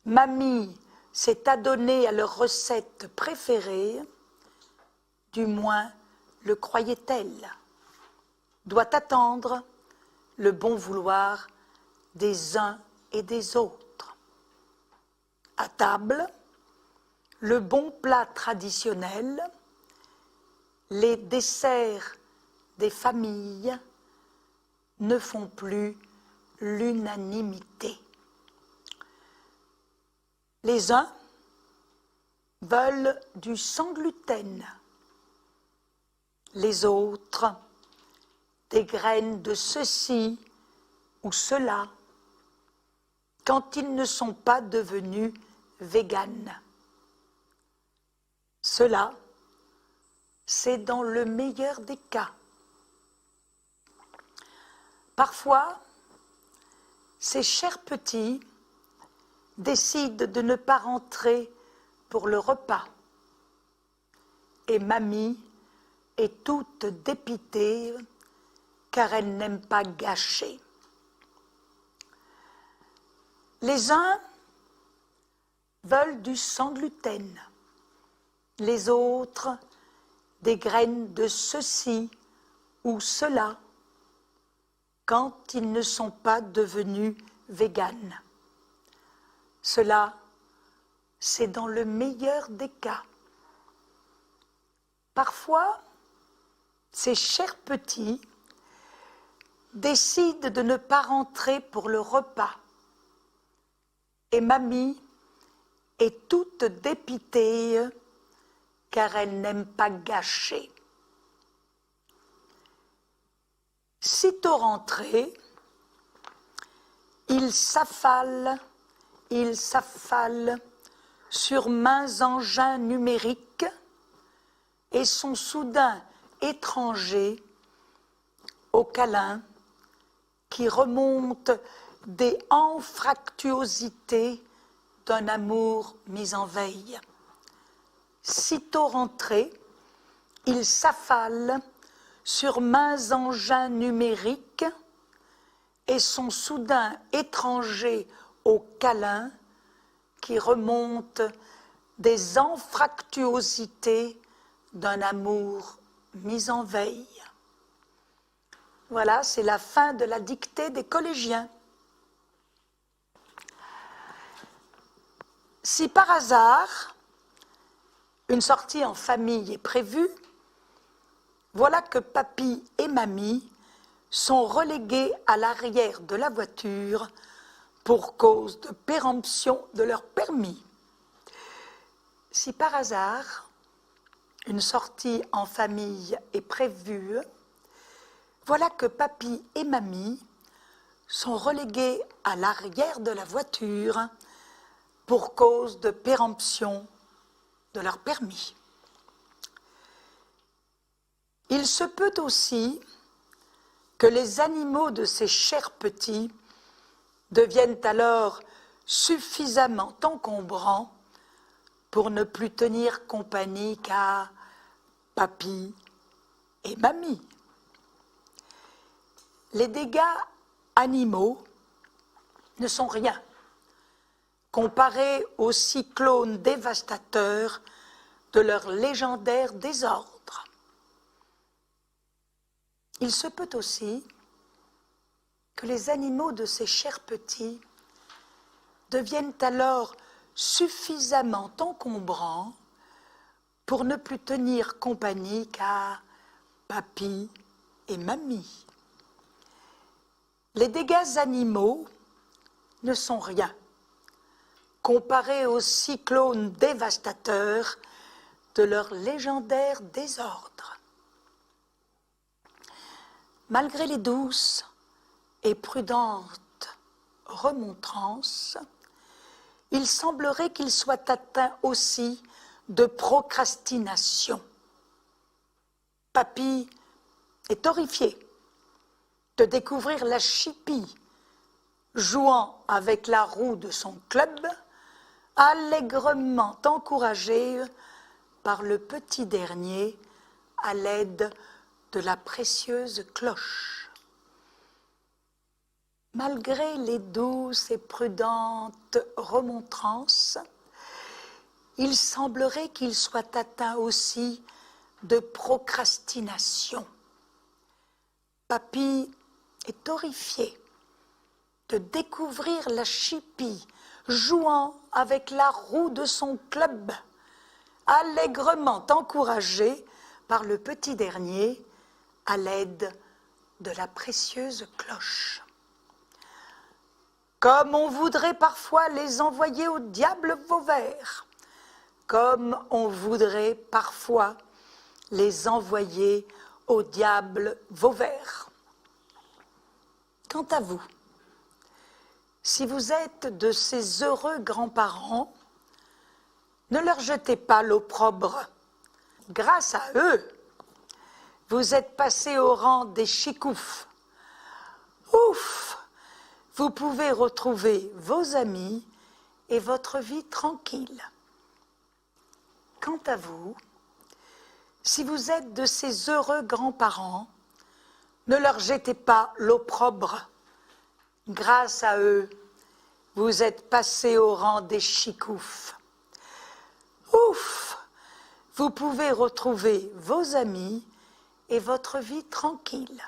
Speaker 4: Mamie s'est adonnée à leur recette préférée, du moins le croyait-elle, doit attendre le bon vouloir des uns et des autres. À table, le bon plat traditionnel, les desserts des familles ne font plus l'unanimité. Les uns veulent du sans gluten, les autres des graines de ceci ou cela, quand ils ne sont pas devenus véganes. Cela, c'est dans le meilleur des cas. Parfois, ces chers petits décident de ne pas rentrer pour le repas. Et mamie est toute dépitée car elle n'aime pas gâcher. Les uns veulent du sans gluten, les autres des graines de ceci ou cela, quand ils ne sont pas devenus véganes. Cela, c'est dans le meilleur des cas. Parfois, ces chers petits décident de ne pas rentrer pour le repas. Et mamie est toute dépitée car elle n'aime pas gâcher. Sitôt rentrés, ils s'affalent sur maints engins numériques et sont soudain étrangers au câlin qui remonte des anfractuosités d'un amour mis en veille. Sitôt rentré, il s'affale sur maints engins numériques et sont soudain étrangers au câlin qui remonte des anfractuosités d'un amour mis en veille. Voilà, c'est la fin de la dictée des collégiens. Si par hasard, une sortie en famille est prévue, voilà que papy et mamie sont relégués à l'arrière de la voiture pour cause de péremption de leur permis. Si par hasard, une sortie en famille est prévue, voilà que papy et mamie sont relégués à l'arrière de la voiture pour cause de péremption de leur permis. Il se peut aussi que les animaux de ces chers petits deviennent alors suffisamment encombrants pour ne plus tenir compagnie qu'à papy et mamie. Les dégâts animaux ne sont rien comparés aux cyclones dévastateurs de leur légendaire désordre. Il se peut aussi que les animaux de ces chers petits deviennent alors suffisamment encombrants pour ne plus tenir compagnie qu'à papy et mamie. Les dégâts animaux ne sont rien comparés aux cyclones dévastateurs de leur légendaire désordre. Malgré les douces et prudentes remontrances, il semblerait qu'il soit atteint aussi de procrastination. Papy est horrifié de découvrir la chipie jouant avec la roue de son club, allègrement encouragée par le petit dernier à l'aide de la précieuse cloche. Malgré les douces et prudentes remontrances, il semblerait qu'il soit atteint aussi de procrastination. Papy est horrifié de découvrir la chipie jouant avec la roue de son club, allègrement encouragé par le petit dernier à l'aide de la précieuse cloche. Comme on voudrait parfois les envoyer au diable Vauvert, comme on voudrait parfois les envoyer au diable Vauvert. Quant à vous, si vous êtes de ces heureux grands-parents, ne leur jetez pas l'opprobre. Grâce à eux, vous êtes passés au rang des chicoufs. Ouf! Vous pouvez retrouver vos amis et votre vie tranquille. Quant à vous, si vous êtes de ces heureux grands-parents, ne leur jetez pas l'opprobre. Grâce à eux, vous êtes passés au rang des chicoufs. Ouf! Vous pouvez retrouver vos amis et votre vie tranquille.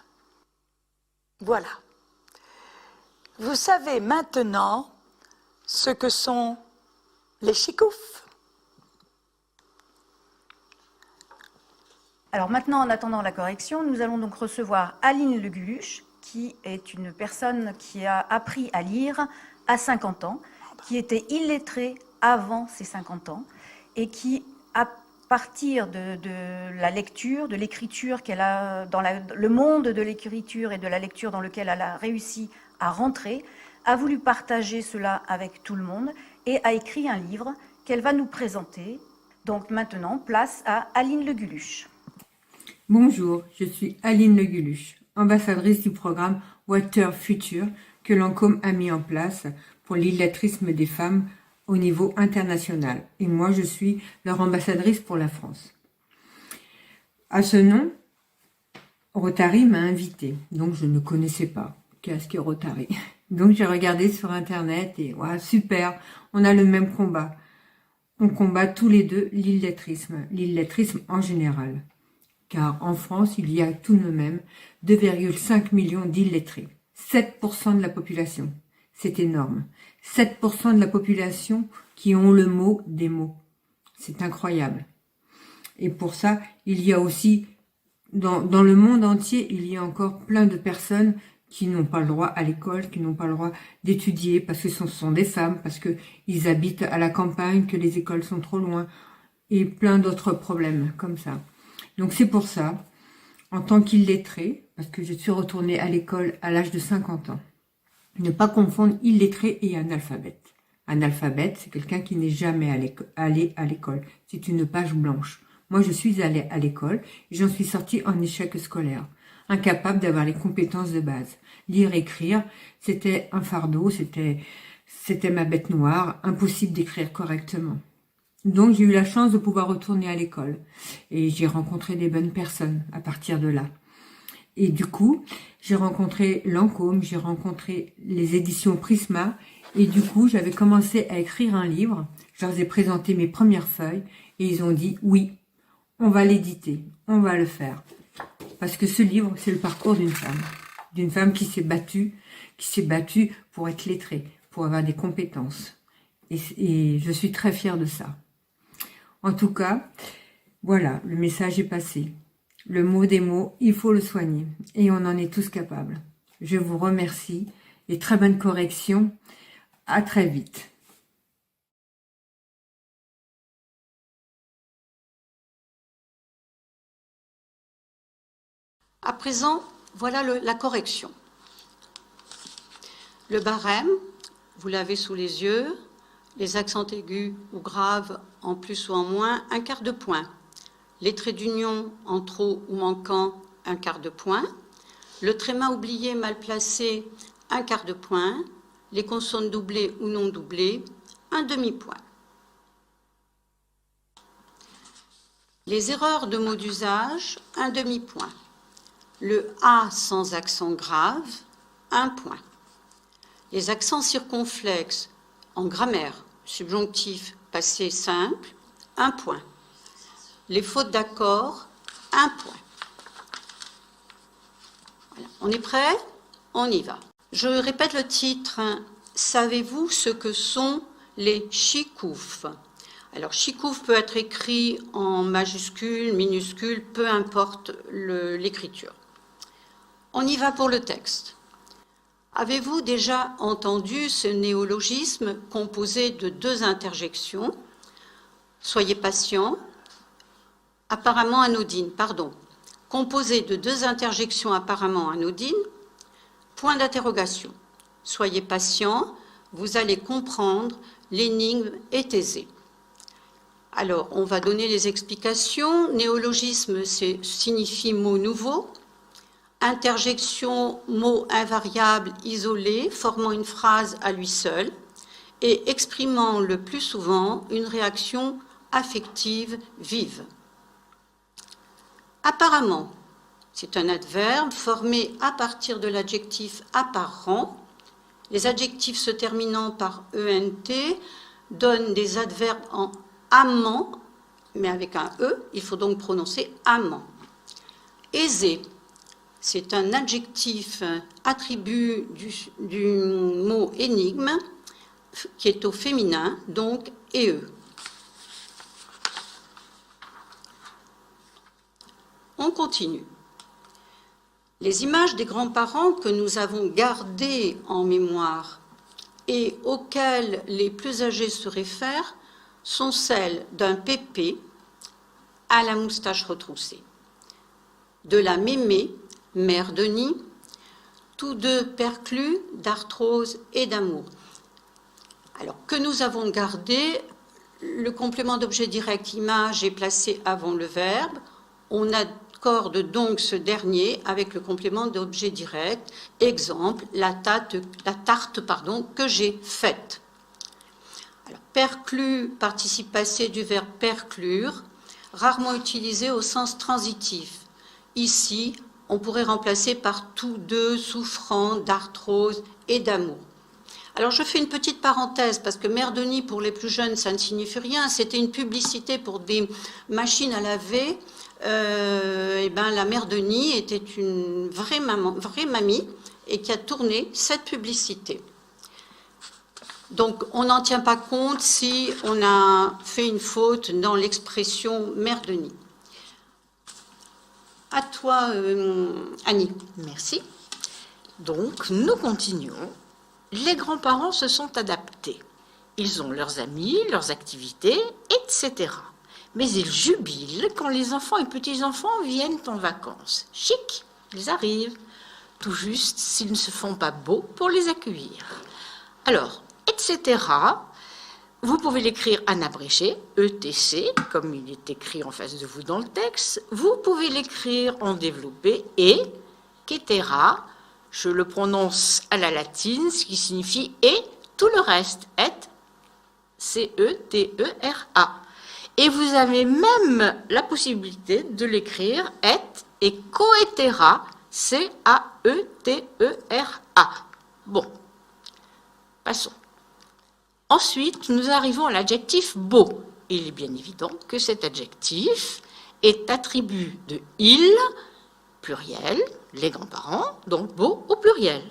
Speaker 4: Voilà. Vous savez maintenant ce que sont les chicoufs.
Speaker 3: Alors maintenant, en attendant la correction, nous allons donc recevoir Aline Le Guluche, qui est une personne qui a appris à lire à 50 ans, qui était illettrée avant ses 50 ans, et qui, à partir de la lecture, de l'écriture qu'elle a, dans le monde de l'écriture et de la lecture dans lequel elle a réussi à rentrer, a voulu partager cela avec tout le monde et a écrit un livre qu'elle va nous présenter. Donc maintenant, place à Aline Le Guluche.
Speaker 5: Bonjour, je suis Aline Le Guluche, ambassadrice du programme Water Future que Lancôme a mis en place pour l'illettrisme des femmes au niveau international. Et moi, je suis leur ambassadrice pour la France. À ce nom, Rotary m'a invitée, donc je ne connaissais pas. Qu'est-ce que Rotary? Donc j'ai regardé sur Internet et ouais, super, on a le même combat. On combat tous les deux l'illettrisme en général. Car en France, il y a tout de même 2,5 millions d'illettrés. 7% de la population. C'est énorme. 7% de la population qui ont le mot des mots. C'est incroyable. Et pour ça, il y a aussi, dans le monde entier, il y a encore plein de personnes qui n'ont pas le droit à l'école, qui n'ont pas le droit d'étudier parce que ce sont des femmes, parce qu'ils habitent à la campagne, que les écoles sont trop loin, et plein d'autres problèmes comme ça. Donc c'est pour ça, en tant qu'illettrée, parce que je suis retournée à l'école à l'âge de 50 ans, ne pas confondre illettré et analphabète. Analphabète, c'est quelqu'un qui n'est jamais allé à l'école. C'est une page blanche. Moi, je suis allée à l'école et j'en suis sortie en échec scolaire, incapable d'avoir les compétences de base. Lire, écrire, c'était un fardeau, c'était ma bête noire, impossible d'écrire correctement. Donc, j'ai eu la chance de pouvoir retourner à l'école. Et j'ai rencontré des bonnes personnes à partir de là. Et du coup, j'ai rencontré Lancôme, j'ai rencontré les éditions Prisma. Et du coup, j'avais commencé à écrire un livre. Je leur ai présenté mes premières feuilles. Et ils ont dit, oui, on va l'éditer, on va le faire. Parce que ce livre, c'est le parcours d'une femme qui s'est battue pour être lettrée, pour avoir des compétences. Et je suis très fière de ça. En tout cas, voilà, le message est passé. Le mot des mots, il faut le soigner. Et on en est tous capables. Je vous remercie et très bonne correction. À très vite.
Speaker 1: À présent, voilà la correction. Le barème, vous l'avez sous les yeux. Les accents aigus ou graves en plus ou en moins, 1/4 de point. Les traits d'union en trop ou manquant, 1/4 de point. Le tréma oublié mal placé, 1/4 de point. Les consonnes doublées ou non doublées, 1 demi-point. Les erreurs de mots d'usage, 1 demi-point. Le A sans accent grave, 1 point. Les accents circonflexes en grammaire, subjonctif, passé simple, 1 point. Les fautes d'accord, 1 point. Voilà. On est prêt? On y va. Je répète le titre. Savez-vous ce que sont les chikoufs? Alors, chikouf peut être écrit en majuscule, minuscule, peu importe l'écriture. On y va pour le texte. Avez-vous déjà entendu ce néologisme composé de 2 interjections? Soyez patient. Apparemment anodine, pardon. Composé de 2 interjections apparemment anodines. Point d'interrogation. Soyez patient, vous allez comprendre, l'énigme est aisée. Alors, on va donner les explications. Néologisme signifie mot nouveau. Interjection, mot invariable isolé, formant une phrase à lui seul et exprimant le plus souvent une réaction affective vive. Apparemment, c'est un adverbe formé à partir de l'adjectif apparent. Les adjectifs se terminant par ENT donnent des adverbes en amant, mais avec un E, il faut donc prononcer amant. Aisé. C'est un adjectif attribut du mot énigme qui est au féminin, donc EE. On continue. Les images des grands-parents que nous avons gardées en mémoire et auxquelles les plus âgés se réfèrent sont celles d'un pépé à la moustache retroussée, de la mémé, mère de nid, tous deux perclus d'arthrose et d'amour. Alors, que nous avons gardé, le complément d'objet direct image est placé avant le verbe. On a accorde donc ce dernier avec le complément d'objet direct. Exemple, la tarte que j'ai faite. Alors, perclus, participe passé du verbe perclure, rarement utilisé au sens transitif. Ici, on pourrait remplacer par tous deux souffrant d'arthrose et d'amour. Alors je fais une petite parenthèse parce que mère Denis pour les plus jeunes ça ne signifie rien, c'était une publicité pour des machines à laver. La mère Denis était une vraie mamie et qui a tourné cette publicité. Donc on n'en tient pas compte si on a fait une faute dans l'expression mère Denis. À toi Annie.
Speaker 6: Merci. Donc nous continuons. Les grands-parents se sont adaptés. Ils ont leurs amis, leurs activités, etc. Mais ils jubilent quand les enfants et petits-enfants viennent en vacances. Chic, ils arrivent, tout juste s'ils ne se font pas beaux pour les accueillir. Alors, etc., vous pouvez l'écrire en abrégé, ETC, comme il est écrit en face de vous dans le texte. Vous pouvez l'écrire en développé, qu'etera. Je le prononce à la latine, ce qui signifie « et » tout le reste, « et », C-E-T-E-R-A. Et vous avez même la possibilité de l'écrire « et » et « coetera », C-A-E-T-E-R-A. Bon, passons. Ensuite, nous arrivons à l'adjectif « beau ». Il est bien évident que cet adjectif est attribut de « il », pluriel, les grands-parents, donc beau au pluriel.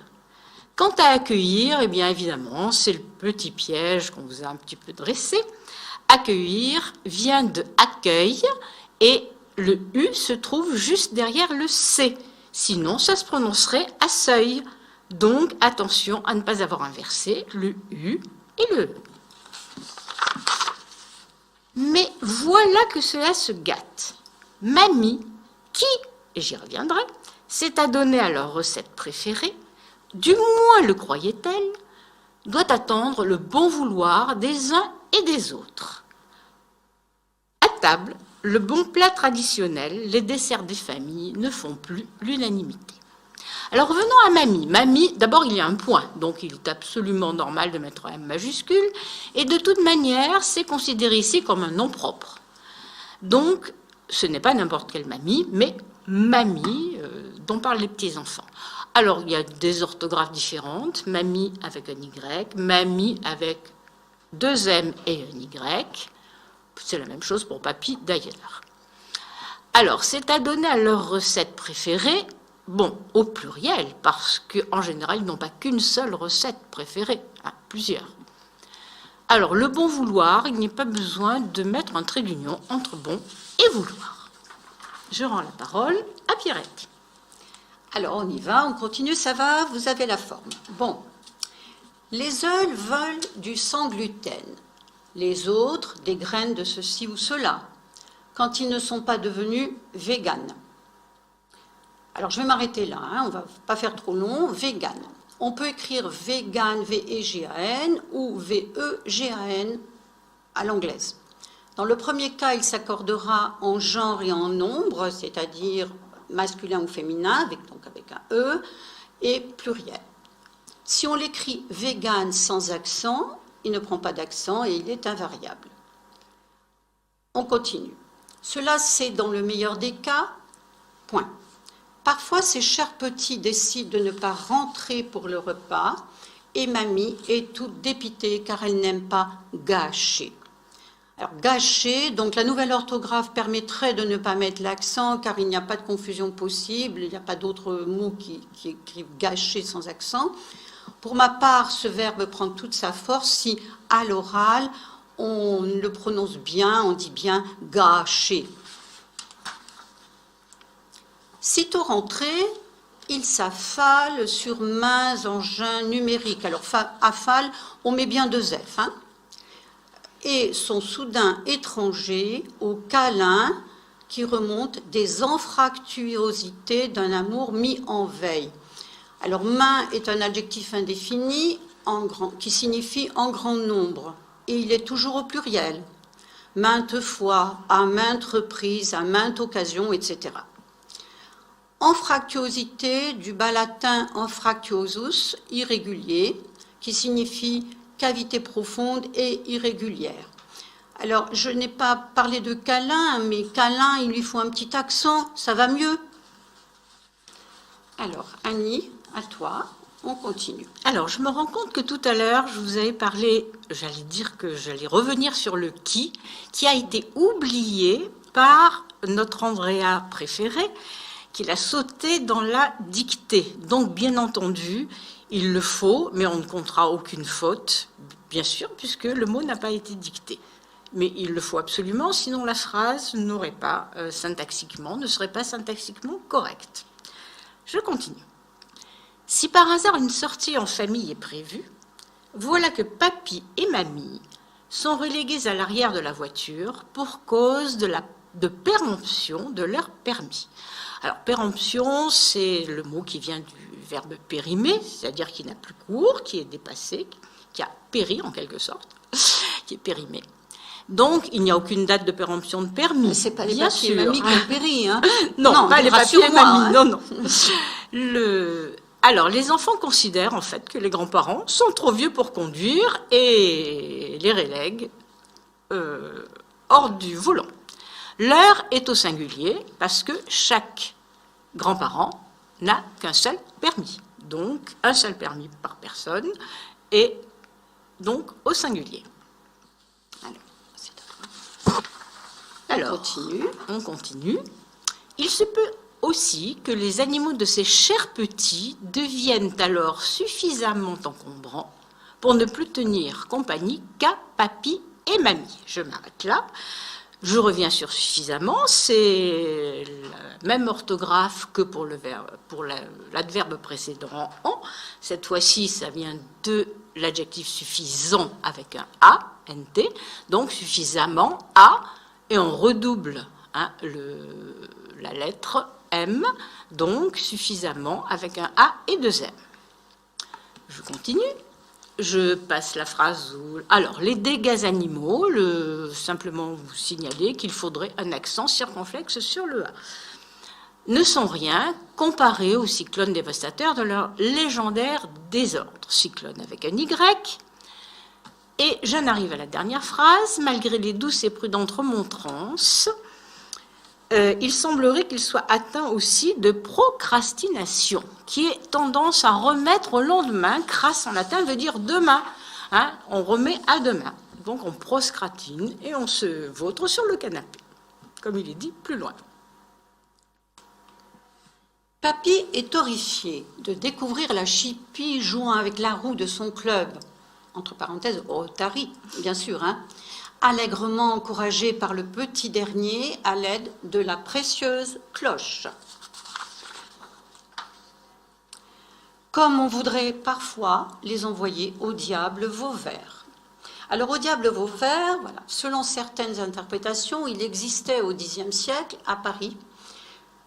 Speaker 6: Quant à accueillir, eh bien évidemment, c'est le petit piège qu'on vous a un petit peu dressé. Accueillir vient de accueil et le U se trouve juste derrière le C. Sinon, ça se prononcerait à seuil. Donc, attention à ne pas avoir inversé le U et le E. Mais voilà que cela se gâte. Mamie, qui, et j'y reviendrai, s'est adonnée à leur recette préférée, du moins le croyait-elle, doit attendre le bon vouloir des uns et des autres. À table, le bon plat traditionnel, les desserts des familles ne font plus l'unanimité. Alors revenons à Mamie. Mamie, d'abord il y a un point, donc il est absolument normal de mettre un M majuscule, et de toute manière, c'est considéré ici comme un nom propre. Donc, ce n'est pas n'importe quelle mamie, mais mamie dont parlent les petits-enfants. Alors, il y a des orthographes différentes, mamie avec un Y, mamie avec 2 M et un Y. C'est la même chose pour papy d'ailleurs. Alors, c'est adonné à leur recette préférée, bon, au pluriel, parce qu'en général, ils n'ont pas qu'une seule recette préférée, hein, plusieurs. Alors, le bon vouloir, il n'y a pas besoin de mettre un trait d'union entre bon et vouloir. Je rends la parole à Pierrette.
Speaker 1: Alors, on y va, on continue, ça va, vous avez la forme. Bon, les uns veulent du sans gluten, les autres des graines de ceci ou cela, quand ils ne sont pas devenus véganes. Alors, je vais m'arrêter là, hein, on ne va pas faire trop long. Vegan. On peut écrire vegan, V-E-G-A-N, ou V-E-G-A-N à l'anglaise. Dans le premier cas, il s'accordera en genre et en nombre, c'est-à-dire masculin ou féminin, donc avec un E, et pluriel. Si on l'écrit vegan sans accent, il ne prend pas d'accent et il est invariable. On continue. Cela, c'est dans le meilleur des cas, point. Parfois, ces chers petits décident de ne pas rentrer pour le repas et mamie est toute dépitée car elle n'aime pas gâcher. Alors, gâcher, donc la nouvelle orthographe permettrait de ne pas mettre l'accent car il n'y a pas de confusion possible, il n'y a pas d'autres mots qui écrivent gâcher sans accent. Pour ma part, ce verbe prend toute sa force si, à l'oral, on le prononce bien, on dit bien gâcher. Sitôt rentré, il s'affale sur mains engins numériques. Alors, affale, on met bien 2 F. Hein, et son soudain étranger au câlin qui remonte des anfractuosités d'un amour mis en veille. Alors, main est un adjectif indéfini qui signifie en grand nombre. Et il est toujours au pluriel. Maintes fois, à maintes reprises, à maintes occasions, etc.
Speaker 7: Anfractuosité, du bas latin anfractuosus, irrégulier, qui signifie cavité profonde et irrégulière. Alors, je n'ai pas parlé de câlin, mais câlin, il lui faut un petit accent, ça va mieux. Alors, Annie, à toi, on continue.
Speaker 6: Alors, je me rends compte que tout à l'heure, je vous avais parlé, j'allais dire que j'allais revenir sur le qui a été oublié par notre Andrea préférée, qu'il a sauté dans la dictée. Donc, bien entendu, il le faut, mais on ne comptera aucune faute, bien sûr, puisque le mot n'a pas été dicté. Mais il le faut absolument, sinon la phrase ne serait pas syntaxiquement correcte. Je continue. Si par hasard une sortie en famille est prévue, voilà que papy et mamie sont relégués à l'arrière de la voiture pour cause de péremption de leur permis. Alors, péremption, c'est le mot qui vient du verbe périmer, c'est-à-dire qui n'a plus cours, qui est dépassé, qui a péri en quelque sorte, qui est périmé. Donc, il n'y a aucune date de péremption de permis.
Speaker 7: C'est pas les
Speaker 6: bien
Speaker 7: papiers
Speaker 6: sûr.
Speaker 7: mamie qui ont péri, hein.
Speaker 6: Non, pas les papiers mamie,
Speaker 7: hein.
Speaker 6: non. Alors, les enfants considèrent en fait que les grands-parents sont trop vieux pour conduire et les relèguent hors du volant. L'heure est au singulier parce que chaque grand-parent n'a qu'un seul permis. Donc, un seul permis par personne et donc au singulier. Alors, on continue. Il se peut aussi que les animaux de ces chers petits deviennent alors suffisamment encombrants pour ne plus tenir compagnie qu'à papy et mamie. Je m'arrête là. Je reviens sur suffisamment, c'est la même orthographe que pour l'adverbe précédent en. Cette fois-ci, ça vient de l'adjectif suffisant avec un A, NT, donc suffisamment A, et on redouble la lettre M, donc suffisamment avec un A et deux M. Je continue. Je passe la phrase où... Alors, les dégâts animaux, simplement vous signaler qu'il faudrait un accent circonflexe sur le A, ne sont rien comparés aux cyclones dévastateurs de leur légendaire désordre. Cyclone avec un Y. Et j'en arrive à la dernière phrase. Malgré les douces et prudentes remontrances, il semblerait qu'il soit atteint aussi de procrastination, qui est tendance à remettre au lendemain. Crasse en latin veut dire demain. Hein, on remet à demain. Donc on proscratine et on se vautre sur le canapé, comme il est dit plus loin.
Speaker 7: Papy est horrifié de découvrir la chipie jouant avec la roue de son club, entre parenthèses, Rotary, bien sûr, hein, allègrement encouragé par le petit dernier à l'aide de la précieuse cloche. Comme on voudrait parfois les envoyer au diable Vauvert. Alors au diable Vauvert, voilà, selon certaines interprétations, il existait au Xe siècle, à Paris,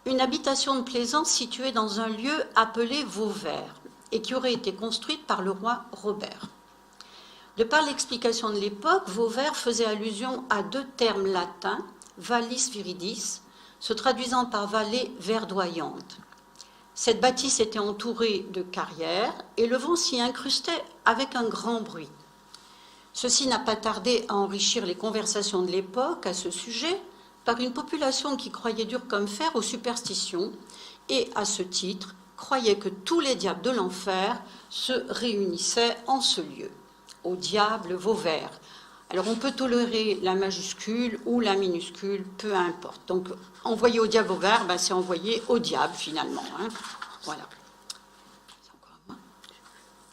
Speaker 7: une habitation de plaisance située dans un lieu appelé Vauvert et qui aurait été construite par le roi Robert. De par l'explication de l'époque, Vauvert faisait allusion à deux termes latins, vallis viridis, se traduisant par vallée verdoyante. Cette bâtisse était entourée de carrières et le vent s'y incrustait avec un grand bruit. Ceci n'a pas tardé à enrichir les conversations de l'époque à ce sujet par une population qui croyait dur comme fer aux superstitions et, à ce titre, croyait que tous les diables de l'enfer se réunissaient en ce lieu. Au diable Vauvert. Alors on peut tolérer la majuscule ou la minuscule, peu importe. Donc envoyer au diable Vauvert, c'est envoyer au diable finalement. Hein. Voilà.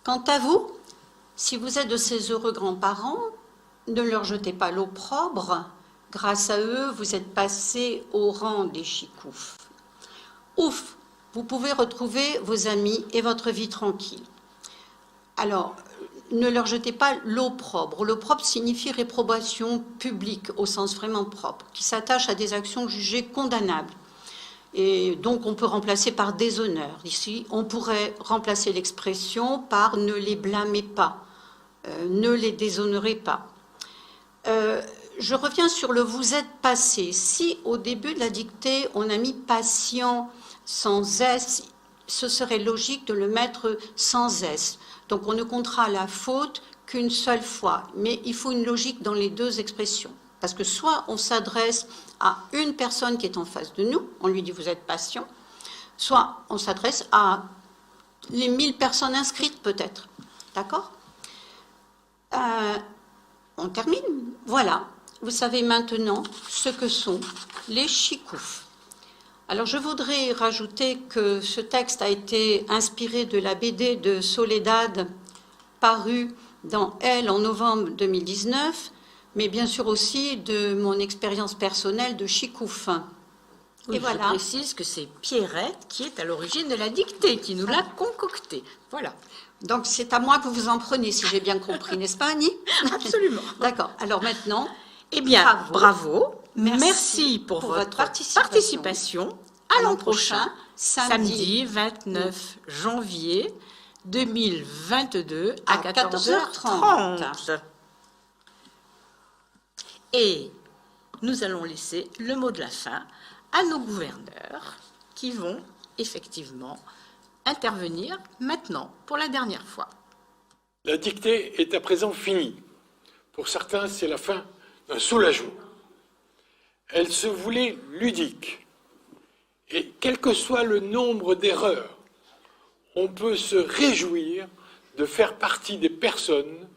Speaker 7: Quant à vous, si vous êtes de ces heureux grands-parents, ne leur jetez pas l'opprobre. Grâce à eux, vous êtes passés au rang des chicoufs. Ouf, vous pouvez retrouver vos amis et votre vie tranquille. Alors, ne leur jetez pas l'opprobre. L'opprobre signifie réprobation publique au sens vraiment propre, qui s'attache à des actions jugées condamnables. Et donc on peut remplacer par déshonneur. Ici, on pourrait remplacer l'expression par ne les blâmez pas, ne les déshonorez pas. Je reviens sur le vous êtes passé. Si au début de la dictée, on a mis patient sans S, ce serait logique de le mettre sans S. Donc on ne comptera la faute qu'une seule fois. Mais il faut une logique dans les deux expressions. Parce que soit on s'adresse à une personne qui est en face de nous, on lui dit vous êtes patient, soit on s'adresse à les 1000 personnes inscrites peut-être. D'accord ? On termine. Voilà. Vous savez maintenant ce que sont les chikouf. Alors je voudrais rajouter que ce texte a été inspiré de la BD de Soledad parue dans Elle en novembre 2019, mais bien sûr aussi de mon expérience personnelle de chikouf.
Speaker 6: Oui,
Speaker 7: Et voilà.
Speaker 6: Je précise que c'est Pierrette qui est à l'origine de la dictée, qui nous l'a concoctée. Voilà.
Speaker 7: Donc c'est à moi que vous en prenez, si j'ai bien compris, n'est-ce pas, Annie ?
Speaker 6: Absolument.
Speaker 7: D'accord. Alors maintenant,
Speaker 6: Eh bien, bravo.
Speaker 7: Merci
Speaker 6: pour
Speaker 7: pour
Speaker 6: votre
Speaker 7: votre
Speaker 6: participation. À l'an prochain,
Speaker 7: samedi
Speaker 6: samedi 29 janvier 2022 à
Speaker 7: à
Speaker 6: 14h30. Et nous allons laisser le mot de la fin à nos gouverneurs qui vont effectivement intervenir maintenant pour la dernière fois.
Speaker 2: La dictée est à présent finie. Pour certains, c'est la fin d'un soulagement. Elle se voulait ludique. Et quel que soit le nombre d'erreurs, on peut se réjouir de faire partie des personnes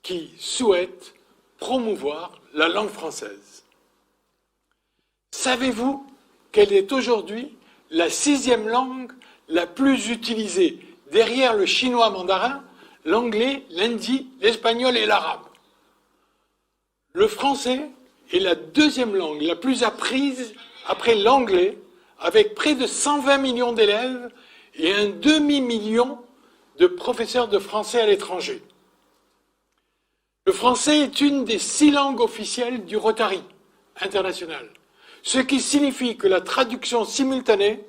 Speaker 2: qui souhaitent promouvoir la langue française. Savez-vous qu'elle est aujourd'hui la 6e langue la plus utilisée derrière le chinois mandarin, l'anglais, l'hindi, l'espagnol et l'arabe? Le français est la 2e langue la plus apprise après l'anglais, avec près de 120 millions d'élèves et un demi-million de professeurs de français à l'étranger. Le français est une des 6 langues officielles du Rotary international, ce qui signifie que la traduction simultanée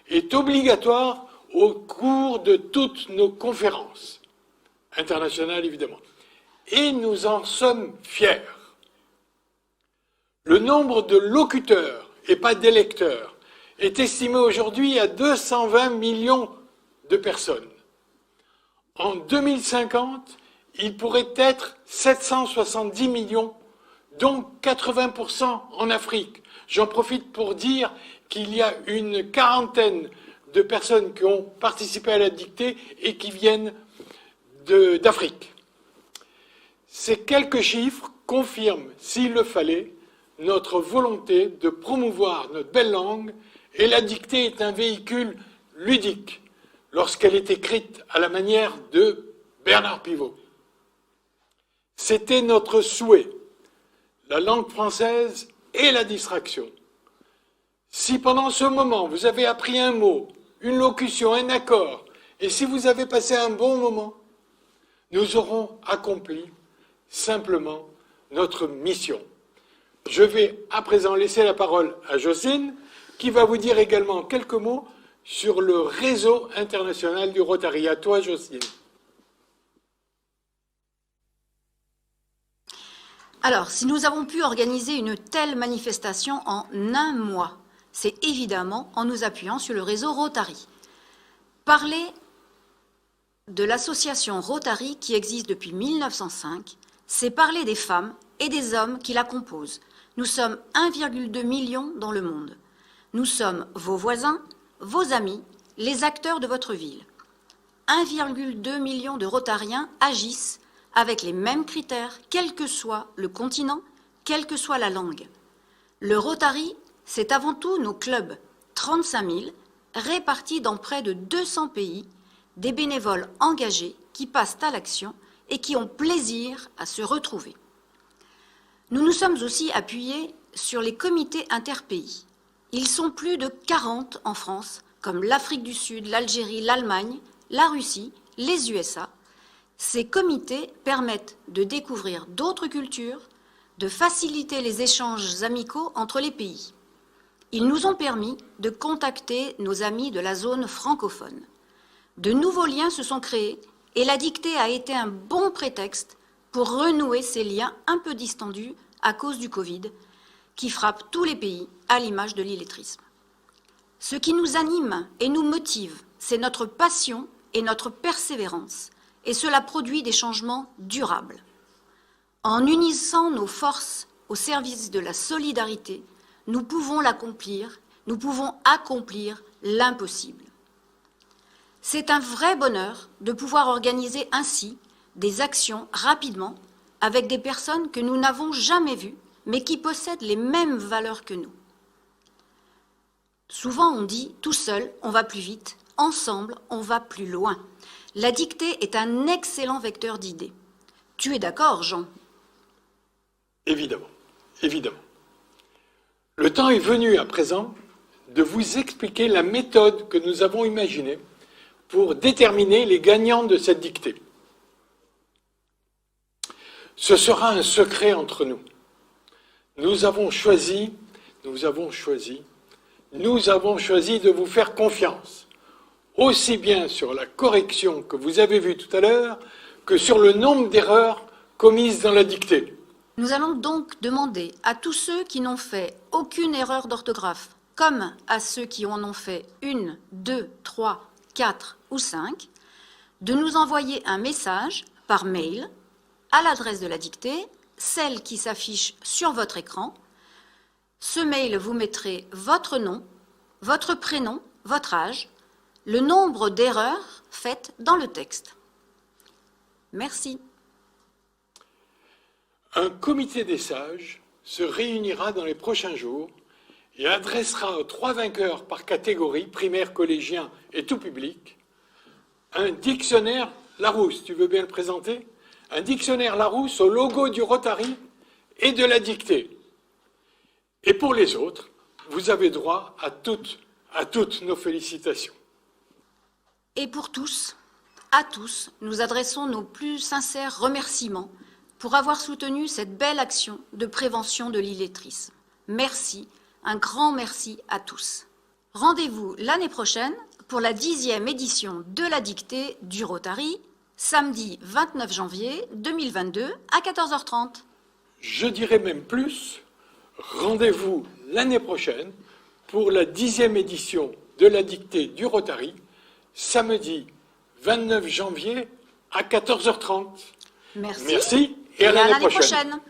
Speaker 2: est obligatoire au cours de toutes nos conférences internationales, évidemment. Et nous en sommes fiers. Le nombre de locuteurs, et pas d'électeurs, est estimé aujourd'hui à 220 millions de personnes. En 2050, il pourrait être 770 millions, dont 80% en Afrique. J'en profite pour dire qu'il y a une quarantaine de personnes qui ont participé à la dictée et qui viennent d'Afrique. Ces quelques chiffres confirment, s'il le fallait, notre volonté de promouvoir notre belle langue, et la dictée est un véhicule ludique lorsqu'elle est écrite à la manière de Bernard Pivot. C'était notre souhait, la langue française et la distraction. Si pendant ce moment vous avez appris un mot, une locution, un accord, et si vous avez passé un bon moment, nous aurons accompli simplement notre mission. Je vais à présent laisser la parole à Jocelyne, qui va vous dire également quelques mots sur le réseau international du Rotary. À toi, Jocelyne.
Speaker 1: Alors, si nous avons pu organiser une telle manifestation en un mois, c'est évidemment en nous appuyant sur le réseau Rotary. Parler de l'association Rotary qui existe depuis 1905, c'est parler des femmes et des hommes qui la composent. Nous sommes 1,2 million dans le monde. Nous sommes vos voisins, vos amis, les acteurs de votre ville. 1,2 million de Rotariens agissent avec les mêmes critères, quel que soit le continent, quelle que soit la langue. Le Rotary, c'est avant tout nos clubs, 35 000, répartis dans près de 200 pays, des bénévoles engagés qui passent à l'action et qui ont plaisir à se retrouver. Nous nous sommes aussi appuyés sur les comités interpays. Ils sont plus de 40 en France, comme l'Afrique du Sud, l'Algérie, l'Allemagne, la Russie, les USA. Ces comités permettent de découvrir d'autres cultures, de faciliter les échanges amicaux entre les pays. Ils nous ont permis de contacter nos amis de la zone francophone. De nouveaux liens se sont créés et la dictée a été un bon prétexte pour renouer ces liens un peu distendus à cause du Covid, qui frappe tous les pays à l'image de l'illettrisme. Ce qui nous anime et nous motive, c'est notre passion et notre persévérance, et cela produit des changements durables. En unissant nos forces au service de la solidarité, nous pouvons l'accomplir, nous pouvons accomplir l'impossible. C'est un vrai bonheur de pouvoir organiser ainsi des actions rapidement avec des personnes que nous n'avons jamais vues, mais qui possèdent les mêmes valeurs que nous. Souvent on dit « tout seul, on va plus vite », ensemble, on va plus loin. La dictée est un excellent vecteur d'idées. Tu es d'accord, Jean ?
Speaker 2: Évidemment, évidemment. Le temps est venu à présent de vous expliquer la méthode que nous avons imaginée pour déterminer les gagnants de cette dictée. Ce sera un secret entre nous. Nous avons choisi de vous faire confiance, aussi bien sur la correction que vous avez vue tout à l'heure que sur le nombre d'erreurs commises dans la dictée.
Speaker 1: Nous allons donc demander à tous ceux qui n'ont fait aucune erreur d'orthographe, comme à ceux qui en ont fait 1, 2, 3, 4 ou 5, de nous envoyer un message par mail à l'adresse de la dictée, celle qui s'affiche sur votre écran. Ce mail, vous mettrez votre nom, votre prénom, votre âge, le nombre d'erreurs faites dans le texte. Merci.
Speaker 2: Un comité des sages se réunira dans les prochains jours et adressera aux 3 vainqueurs par catégorie, primaire, collégien et tout public, un dictionnaire Larousse. Tu veux bien le présenter ? Un dictionnaire Larousse au logo du Rotary et de la dictée. Et pour les autres, vous avez droit à toutes nos félicitations.
Speaker 1: Et pour tous, à tous, nous adressons nos plus sincères remerciements pour avoir soutenu cette belle action de prévention de l'illettrisme. Merci, un grand merci à tous. Rendez-vous l'année prochaine pour la 10e édition de la dictée du Rotary, samedi 29 janvier 2022 à 14h30.
Speaker 2: Je dirais même plus, rendez-vous l'année prochaine pour la 10e édition de la dictée du Rotary, samedi 29 janvier à 14h30.
Speaker 1: Merci.
Speaker 2: Merci et à l'année prochaine.